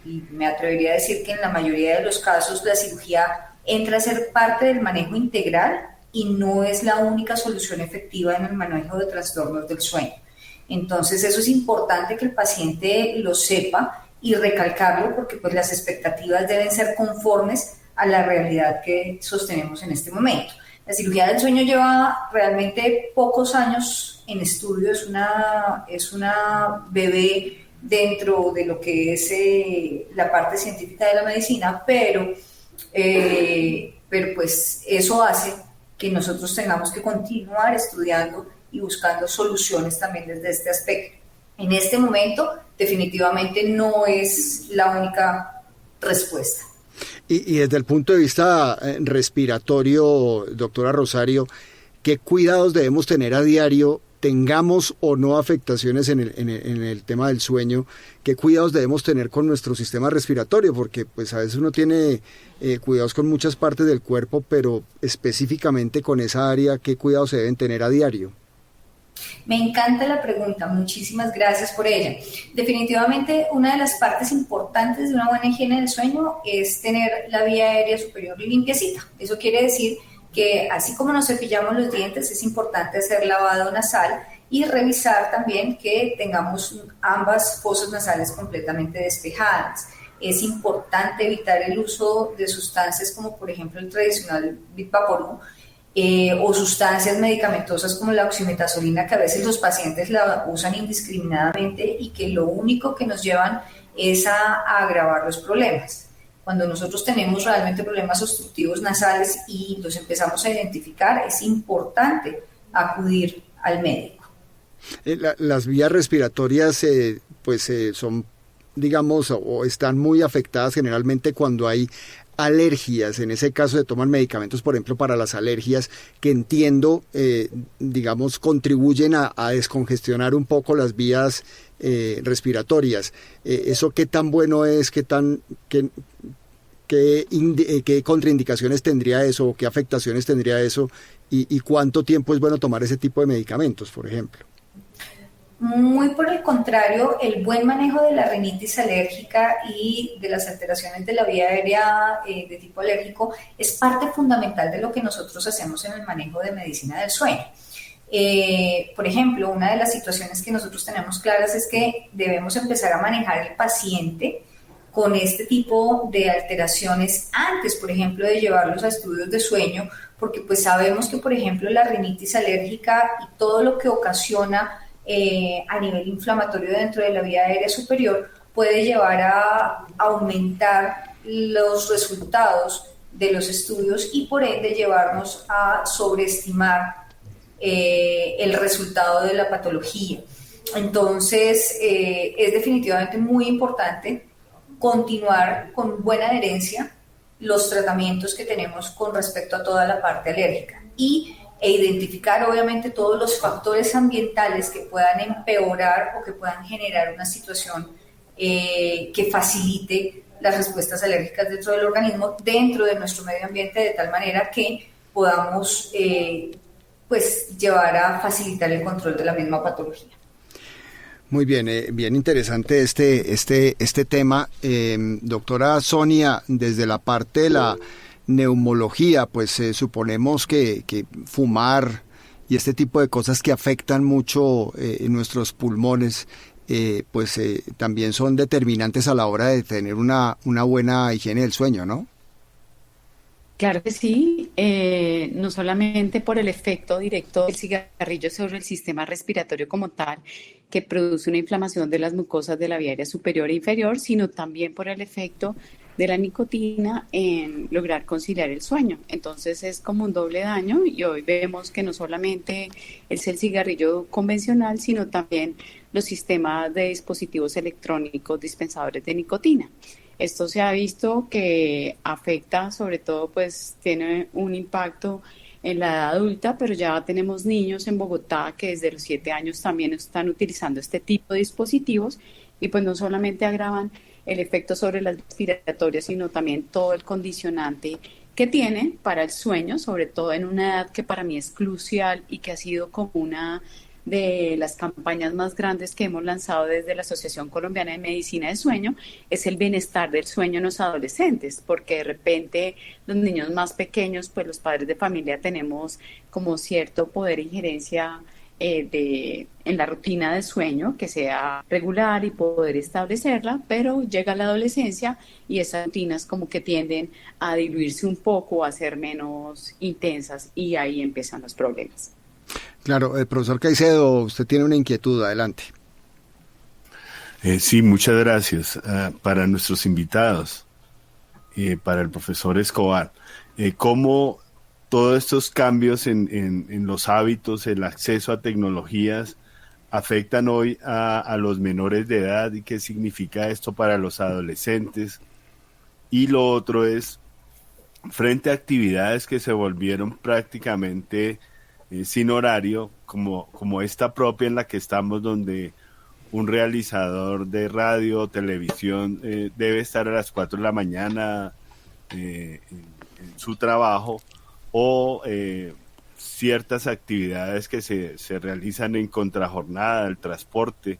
y me atrevería a decir que en la mayoría de los casos la cirugía entra a ser parte del manejo integral y no es la única solución efectiva en el manejo de trastornos del sueño. Entonces eso es importante que el paciente lo sepa y recalcarlo porque pues las expectativas deben ser conformes a la realidad que sostenemos en este momento. La cirugía del sueño lleva realmente pocos años en estudio, es una bebé dentro de lo que es la parte científica de la medicina, pero pues eso hace que nosotros tengamos que continuar estudiando y buscando soluciones también desde este aspecto. En este momento, definitivamente no es la única respuesta. Y desde el punto de vista respiratorio, doctora Rosario, ¿qué cuidados debemos tener a diario? Tengamos o no afectaciones en el tema del sueño, ¿qué cuidados debemos tener con nuestro sistema respiratorio? Porque pues a veces uno tiene cuidados con muchas partes del cuerpo, pero específicamente con esa área, ¿qué cuidados se deben tener a diario? Me encanta la pregunta, muchísimas gracias por ella. Definitivamente una de las partes importantes de una buena higiene del sueño es tener la vía aérea superior limpiecita. Eso quiere decir que así como nos cepillamos los dientes, es importante hacer lavado nasal y revisar también que tengamos ambas fosas nasales completamente despejadas. Es importante evitar el uso de sustancias como por ejemplo el tradicional Vaporub o sustancias medicamentosas como la oximetazolina, que a veces los pacientes la usan indiscriminadamente y que lo único que nos llevan es a agravar los problemas. Cuando nosotros tenemos realmente problemas obstructivos nasales y los empezamos a identificar, es importante acudir al médico. Las vías respiratorias son, digamos, o están muy afectadas generalmente cuando hay alergias. En ese caso se toman medicamentos, por ejemplo, para las alergias, que entiendo, digamos, contribuyen a descongestionar un poco las vías respiratorias. ¿Eso qué tan bueno es? ¿Qué contraindicaciones tendría eso? ¿O qué afectaciones tendría eso? ¿Y cuánto tiempo es bueno tomar ese tipo de medicamentos, por ejemplo? Muy por el contrario, el buen manejo de la rinitis alérgica y de las alteraciones de la vía aérea de tipo alérgico es parte fundamental de lo que nosotros hacemos en el manejo de medicina del sueño. Por ejemplo, una de las situaciones que nosotros tenemos claras es que debemos empezar a manejar al paciente con este tipo de alteraciones antes, por ejemplo, de llevarlos a estudios de sueño, porque pues sabemos que, por ejemplo, la rinitis alérgica y todo lo que ocasiona a nivel inflamatorio dentro de la vía aérea superior puede llevar a aumentar los resultados de los estudios y por ende llevarnos a sobreestimar el resultado de la patología. Entonces es definitivamente muy importante continuar con buena adherencia los tratamientos que tenemos con respecto a toda la parte alérgica e identificar obviamente todos los factores ambientales que puedan empeorar o que puedan generar una situación que facilite las respuestas alérgicas dentro del organismo, dentro de nuestro medio ambiente, de tal manera que podamos pues llevar a facilitar el control de la misma patología. Muy bien, bien interesante este tema. Doctora Sonia, desde la parte de la neumología, pues suponemos que fumar y este tipo de cosas que afectan mucho nuestros pulmones, también son determinantes a la hora de tener una buena higiene del sueño, ¿no? Claro que sí, no solamente por el efecto directo del cigarrillo sobre el sistema respiratorio como tal, que produce una inflamación de las mucosas de la vía aérea superior e inferior, sino también por el efecto de la nicotina en lograr conciliar el sueño. Entonces es como un doble daño y hoy vemos que no solamente es el cigarrillo convencional, sino también los sistemas de dispositivos electrónicos dispensadores de nicotina. Esto se ha visto que afecta, sobre todo, pues tiene un impacto en la edad adulta, pero ya tenemos niños en Bogotá que desde los 7 años también están utilizando este tipo de dispositivos y pues no solamente agravan el efecto sobre las respiratorias, sino también todo el condicionante que tienen para el sueño, sobre todo en una edad que para mí es crucial y que ha sido como una de las campañas más grandes que hemos lanzado desde la Asociación Colombiana de Medicina del Sueño, es el bienestar del sueño en los adolescentes, porque de repente los niños más pequeños, pues los padres de familia tenemos como cierto poder de injerencia en la rutina del sueño, que sea regular y poder establecerla, pero llega la adolescencia y esas rutinas como que tienden a diluirse un poco, a ser menos intensas y ahí empiezan los problemas. Claro, el profesor Caicedo, usted tiene una inquietud, adelante. Sí, muchas gracias para nuestros invitados, para el profesor Escobar. ¿Cómo todos estos cambios en los hábitos, el acceso a tecnologías, afectan hoy a los menores de edad y qué significa esto para los adolescentes? Y lo otro es, frente a actividades que se volvieron prácticamente sin horario, como esta propia en la que estamos, donde un realizador de radio o televisión debe estar a las 4 de la mañana en su trabajo, o ciertas actividades que se realizan en contrajornada, el transporte,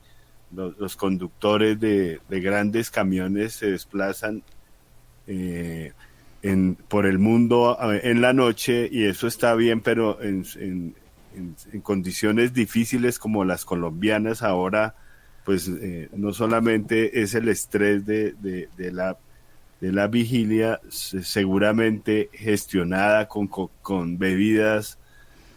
los conductores de grandes camiones se desplazan por el mundo en la noche, y eso está bien, pero en condiciones difíciles como las colombianas ahora, pues no solamente es el estrés de la vigilia, seguramente gestionada con bebidas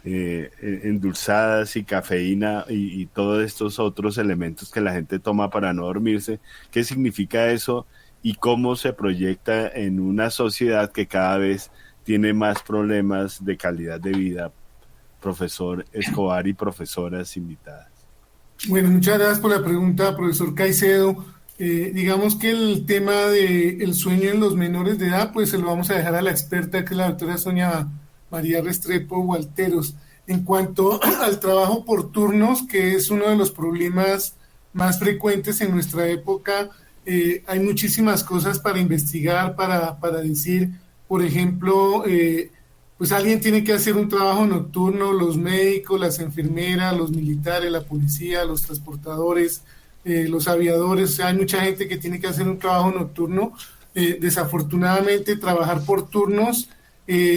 endulzadas y cafeína y todos estos otros elementos que la gente toma para no dormirse. ¿Qué significa eso? Y cómo se proyecta en una sociedad que cada vez tiene más problemas de calidad de vida, profesor Escobar y profesoras invitadas. Bueno, muchas gracias por la pregunta, profesor Caicedo. Digamos que el tema del sueño en los menores de edad, pues se lo vamos a dejar a la experta, que es la doctora Sonia María Restrepo Gualteros. En cuanto al trabajo por turnos, que es uno de los problemas más frecuentes en nuestra época, hay muchísimas cosas para investigar, para decir. Por ejemplo, pues alguien tiene que hacer un trabajo nocturno, los médicos, las enfermeras, los militares, la policía, los transportadores, los aviadores. O sea, hay mucha gente que tiene que hacer un trabajo nocturno. Desafortunadamente, trabajar por turnos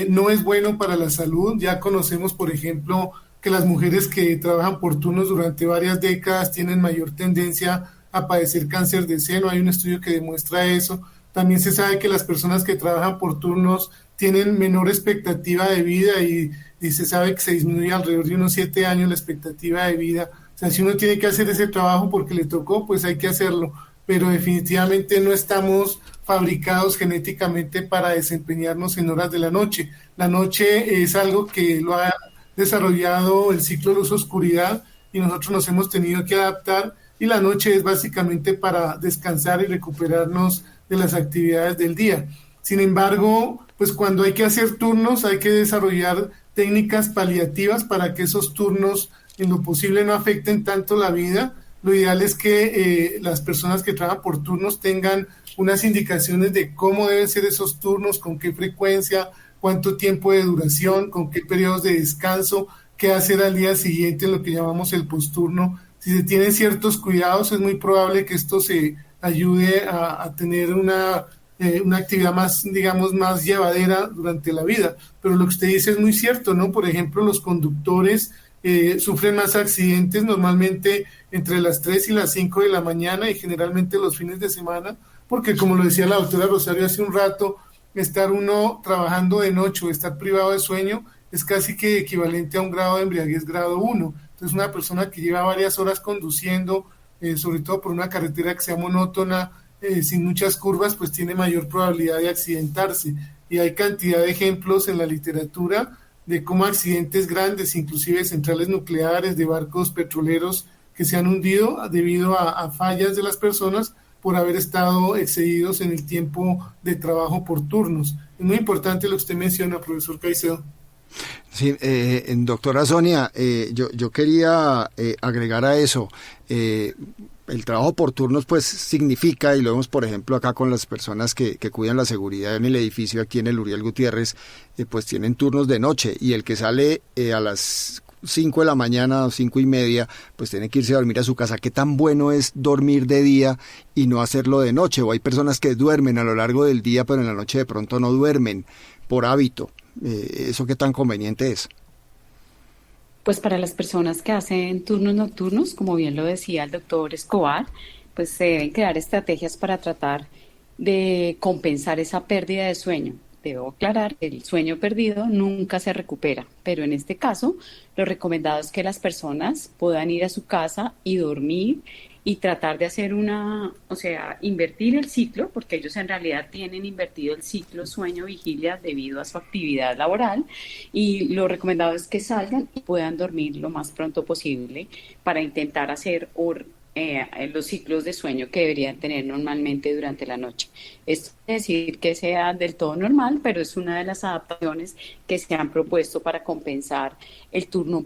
no es bueno para la salud. Ya conocemos, por ejemplo, que las mujeres que trabajan por turnos durante varias décadas tienen mayor tendencia a padecer cáncer de seno. Hay un estudio que demuestra eso. También se sabe que las personas que trabajan por turnos tienen menor expectativa de vida y se sabe que se disminuye alrededor de unos 7 años la expectativa de vida. O sea, si uno tiene que hacer ese trabajo porque le tocó, pues hay que hacerlo. Pero definitivamente no estamos fabricados genéticamente para desempeñarnos en horas de la noche. La noche es algo que lo ha desarrollado el ciclo luz-oscuridad y nosotros nos hemos tenido que adaptar, y la noche es básicamente para descansar y recuperarnos de las actividades del día. Sin embargo, pues cuando hay que hacer turnos hay que desarrollar técnicas paliativas para que esos turnos en lo posible no afecten tanto la vida. Lo ideal es que las personas que trabajan por turnos tengan unas indicaciones de cómo deben ser esos turnos, con qué frecuencia, cuánto tiempo de duración, con qué periodos de descanso, qué hacer al día siguiente, lo que llamamos el posturno. Si se tienen ciertos cuidados, es muy probable que esto se ayude a tener una actividad más, digamos, más llevadera durante la vida. Pero lo que usted dice es muy cierto, ¿no? Por ejemplo, los conductores sufren más accidentes normalmente entre las 3 y las 5 de la mañana y generalmente los fines de semana, porque como lo decía la doctora Rosario hace un rato, estar uno trabajando de noche o estar privado de sueño es casi que equivalente a un grado de embriaguez grado 1. Entonces una persona que lleva varias horas conduciendo, sobre todo por una carretera que sea monótona, sin muchas curvas, pues tiene mayor probabilidad de accidentarse. Y hay cantidad de ejemplos en la literatura de cómo accidentes grandes, inclusive centrales nucleares, de barcos petroleros que se han hundido debido a fallas de las personas por haber estado excedidos en el tiempo de trabajo por turnos. Es muy importante lo que usted menciona, profesor Caicedo. Sí, doctora Sonia, yo quería agregar a eso. El trabajo por turnos pues significa, y lo vemos por ejemplo acá con las personas que cuidan la seguridad en el edificio aquí en el Uriel Gutiérrez, pues tienen turnos de noche, y el que sale a las 5 de la mañana o 5:30, pues tiene que irse a dormir a su casa. ¿Qué tan bueno es dormir de día y no hacerlo de noche? O hay personas que duermen a lo largo del día, pero en la noche de pronto no duermen por hábito. ¿Eso qué tan conveniente es? Pues para las personas que hacen turnos nocturnos, como bien lo decía el doctor Escobar, pues se deben crear estrategias para tratar de compensar esa pérdida de sueño. Debo aclarar que el sueño perdido nunca se recupera, pero en este caso lo recomendado es que las personas puedan ir a su casa y dormir y tratar de hacer invertir el ciclo, porque ellos en realidad tienen invertido el ciclo sueño-vigilia debido a su actividad laboral, y lo recomendado es que salgan y puedan dormir lo más pronto posible para intentar hacer los ciclos de sueño que deberían tener normalmente durante la noche. Esto quiere decir que sea del todo normal, pero es una de las adaptaciones que se han propuesto para compensar el turno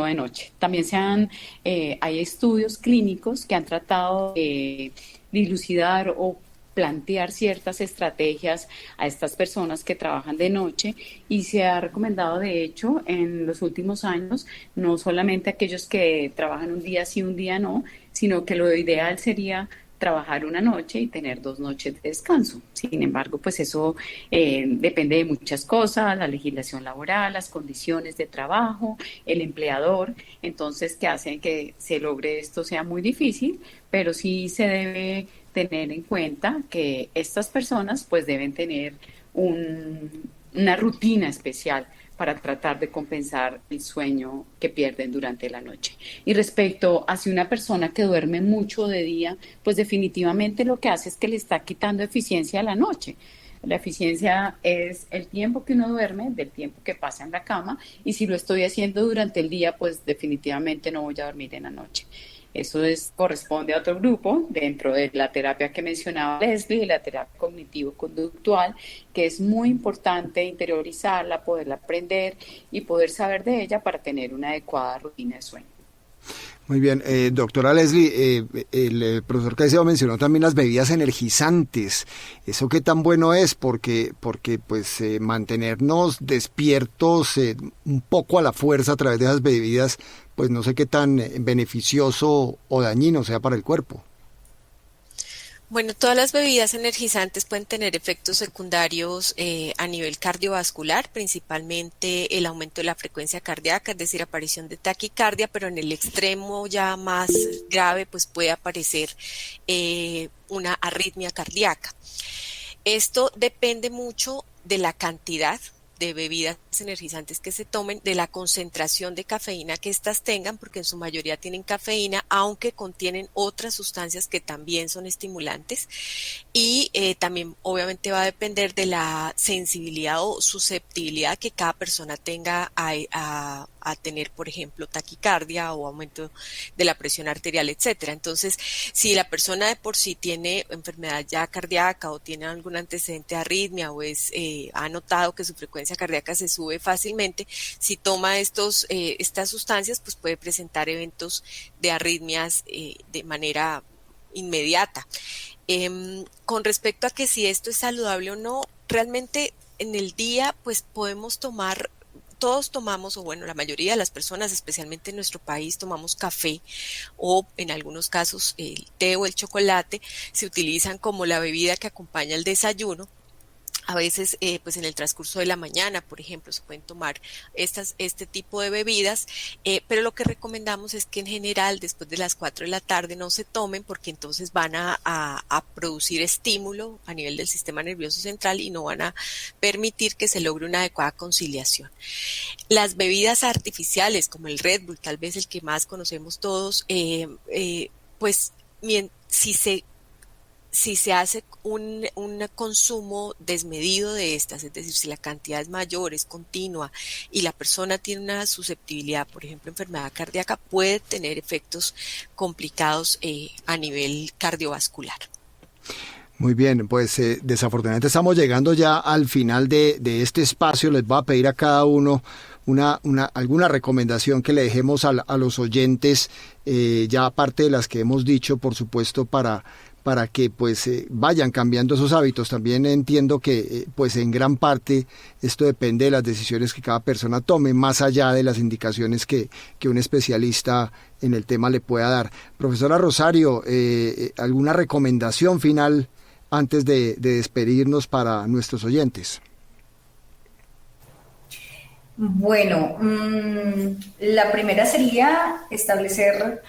de noche. También hay estudios clínicos que han tratado de dilucidar o plantear ciertas estrategias a estas personas que trabajan de noche, y se ha recomendado, de hecho, en los últimos años, no solamente aquellos que trabajan un día sí, un día no, sino que lo ideal sería trabajar una noche y tener 2 noches de descanso. Sin embargo, pues eso depende de muchas cosas: la legislación laboral, las condiciones de trabajo, el empleador. Entonces, que hacen que se logre esto sea muy difícil, pero sí se debe tener en cuenta que estas personas pues deben tener una rutina especial para tratar de compensar el sueño que pierden durante la noche. Y respecto a si una persona que duerme mucho de día, pues definitivamente lo que hace es que le está quitando eficiencia a la noche. La eficiencia es el tiempo que uno duerme, del tiempo que pasa en la cama, y si lo estoy haciendo durante el día, pues definitivamente no voy a dormir en la noche. Eso corresponde a otro grupo dentro de la terapia que mencionaba Leslie, la terapia cognitivo-conductual, que es muy importante interiorizarla, poderla aprender y poder saber de ella para tener una adecuada rutina de sueño. Muy bien, doctora Leslie, el profesor Caicedo mencionó también las bebidas energizantes. ¿Eso qué tan bueno es? Porque pues mantenernos despiertos un poco a la fuerza a través de esas bebidas, pues no sé qué tan beneficioso o dañino sea para el cuerpo. Bueno, todas las bebidas energizantes pueden tener efectos secundarios a nivel cardiovascular, principalmente el aumento de la frecuencia cardíaca, es decir, aparición de taquicardia, pero en el extremo ya más grave pues puede aparecer una arritmia cardíaca. Esto depende mucho de la cantidad de bebidas energizantes que se tomen, de la concentración de cafeína que éstas tengan, porque en su mayoría tienen cafeína, aunque contienen otras sustancias que también son estimulantes, y también obviamente va a depender de la sensibilidad o susceptibilidad que cada persona tenga a tener, por ejemplo, taquicardia o aumento de la presión arterial, etcétera. Entonces, si la persona de por sí tiene enfermedad ya cardíaca o tiene algún antecedente de arritmia o ha notado que su frecuencia cardíaca se sube fácilmente, si toma estas sustancias, pues puede presentar eventos de arritmias de manera inmediata. Con respecto a que si esto es saludable o no, realmente en el día pues todos tomamos, o bueno, la mayoría de las personas, especialmente en nuestro país, tomamos café, o en algunos casos el té o el chocolate se utilizan como la bebida que acompaña el desayuno. A veces, pues en el transcurso de la mañana, por ejemplo, se pueden tomar este tipo de bebidas, pero lo que recomendamos es que en general después de las 4 de la tarde no se tomen, porque entonces van a producir estímulo a nivel del sistema nervioso central y no van a permitir que se logre una adecuada conciliación. Las bebidas artificiales, como el Red Bull, tal vez el que más conocemos todos, pues si se si se hace un consumo desmedido de estas, es decir, si la cantidad es mayor, es continua y la persona tiene una susceptibilidad, por ejemplo, enfermedad cardíaca, puede tener efectos complicados a nivel cardiovascular. Muy bien, pues desafortunadamente estamos llegando ya al final de este espacio. Les voy a pedir a cada uno alguna recomendación que le dejemos a los oyentes, ya aparte de las que hemos dicho, por supuesto, para que pues vayan cambiando esos hábitos. También entiendo que pues en gran parte esto depende de las decisiones que cada persona tome, más allá de las indicaciones que un especialista en el tema le pueda dar. Profesora Rosario, ¿alguna recomendación final antes de despedirnos para nuestros oyentes? Bueno, la primera sería establecer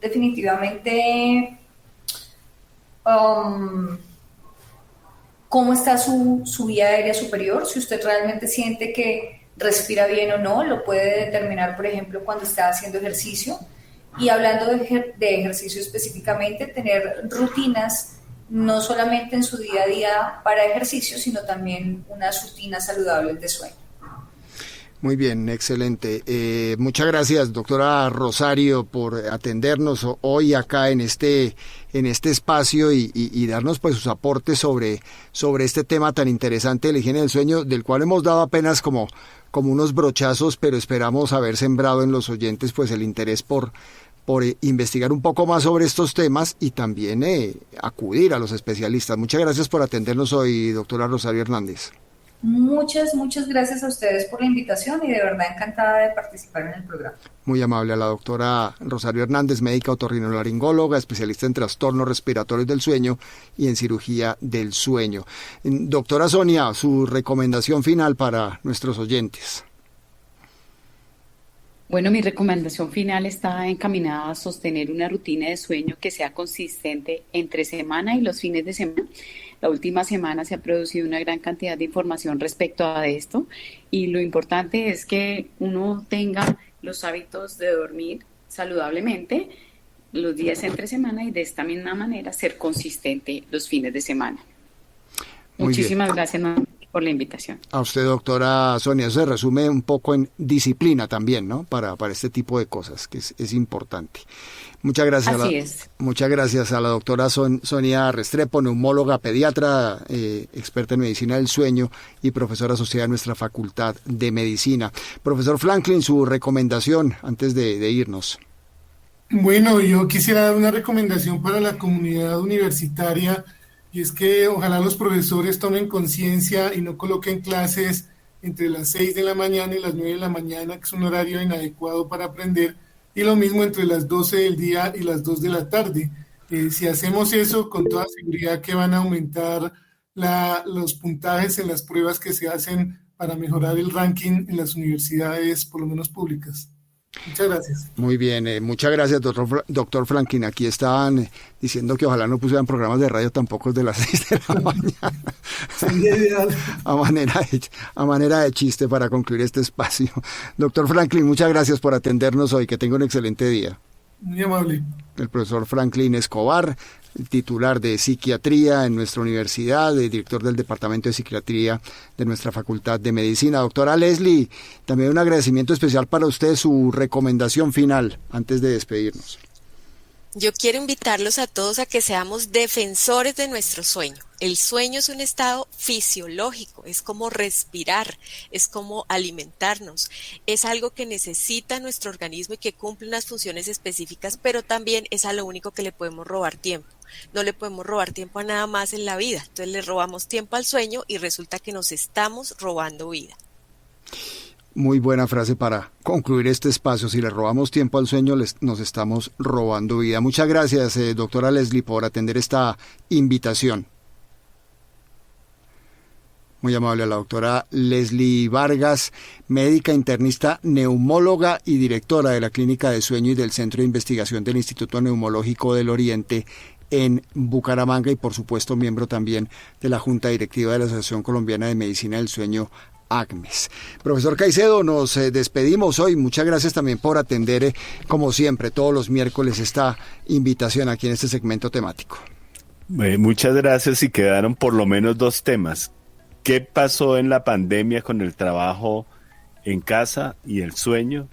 definitivamente cómo está su vía aérea superior. Si usted realmente siente que respira bien o no, lo puede determinar, por ejemplo, cuando está haciendo ejercicio. Y hablando de ejercicio específicamente, tener rutinas no solamente en su día a día para ejercicio, sino también unas rutinas saludables de sueño. Muy bien, excelente. Muchas gracias, doctora Rosario, por atendernos hoy acá en este espacio y darnos pues sus aportes sobre este tema tan interesante de la higiene del sueño, del cual hemos dado apenas como unos brochazos, pero esperamos haber sembrado en los oyentes pues el interés por investigar un poco más sobre estos temas y también acudir a los especialistas. Muchas gracias por atendernos hoy, doctora Rosario Hernández. Muchas gracias a ustedes por la invitación y de verdad encantada de participar en el programa. Muy amable a la doctora Rosario Hernández, médica otorrinolaringóloga, especialista en trastornos respiratorios del sueño y en cirugía del sueño. Doctora Sonia, su recomendación final para nuestros oyentes. Bueno, mi recomendación final está encaminada a sostener una rutina de sueño que sea consistente entre semana y los fines de semana. La última semana se ha producido una gran cantidad de información respecto a esto y lo importante es que uno tenga los hábitos de dormir saludablemente los días entre semana y de esta misma manera ser consistente los fines de semana. Muchísimas gracias por la invitación. A usted, doctora Sonia, eso se resume un poco en disciplina también, ¿no? Para este tipo de cosas, que es importante. Muchas gracias. Muchas gracias a la doctora Sonia Restrepo, neumóloga, pediatra, experta en medicina del sueño y profesora asociada en nuestra Facultad de Medicina. Profesor Franklin, su recomendación antes de irnos. Bueno, yo quisiera dar una recomendación para la comunidad universitaria y es que ojalá los profesores tomen conciencia y no coloquen clases entre las 6 de la mañana y las 9 de la mañana, que es un horario inadecuado para aprender, y lo mismo entre las 12 del día y las 2 de la tarde. Si hacemos eso, con toda seguridad que van a aumentar los puntajes en las pruebas que se hacen para mejorar el ranking en las universidades, por lo menos públicas. Muchas gracias. Muy bien, muchas gracias, doctor Franklin. Aquí estaban diciendo que ojalá no pusieran programas de radio tampoco de las 6 de la mañana. Sería ideal. A manera de chiste para concluir este espacio. Doctor Franklin, muchas gracias por atendernos hoy. Que tenga un excelente día. Muy amable. El profesor Franklin Escobar, titular de psiquiatría en nuestra universidad, director del departamento de psiquiatría de nuestra Facultad de Medicina. Doctora Leslie, también un agradecimiento especial para usted, su recomendación final antes de despedirnos. Yo quiero invitarlos a todos a que seamos defensores de nuestro sueño. El sueño es un estado fisiológico, es como respirar, es como alimentarnos, es algo que necesita nuestro organismo y que cumple unas funciones específicas, pero también es a lo único que le podemos robar tiempo. No le podemos robar tiempo a nada más en la vida, entonces le robamos tiempo al sueño y resulta que nos estamos robando vida. Muy buena frase para concluir este espacio. Si le robamos tiempo al sueño, nos estamos robando vida. Muchas gracias, doctora Leslie, por atender esta invitación. Muy amable a la doctora Leslie Vargas, médica internista, neumóloga y directora de la Clínica de Sueño y del Centro de Investigación del Instituto Neumológico del Oriente en Bucaramanga y, por supuesto, miembro también de la Junta Directiva de la Asociación Colombiana de Medicina del Sueño, ACMES. Profesor Caicedo, nos despedimos hoy. Muchas gracias también por atender, como siempre, todos los miércoles esta invitación aquí en este segmento temático. Muchas gracias, y quedaron por lo menos 2 temas. ¿Qué pasó en la pandemia con el trabajo en casa y el sueño?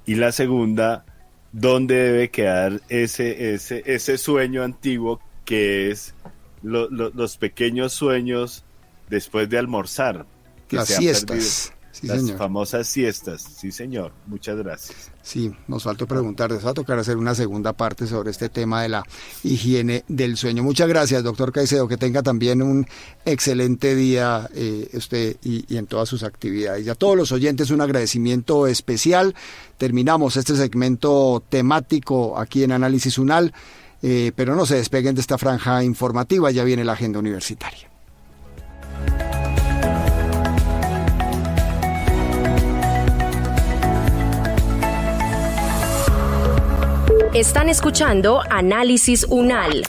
Y la segunda, ¿dónde debe quedar ese sueño antiguo que es los pequeños sueños después de almorzar? Que las se han siestas. perdido. Sí, Las señor. famosas siestas. Sí, señor. Muchas gracias. Sí, nos faltó preguntar, nos va a tocar hacer una segunda parte sobre este tema de la higiene del sueño. Muchas gracias, doctor Caicedo, que tenga también un excelente día usted y en todas sus actividades. Y a todos los oyentes un agradecimiento especial. Terminamos este segmento temático aquí en Análisis UNAL, pero no se despeguen de esta franja informativa, ya viene la agenda universitaria. Están escuchando Análisis UNAL.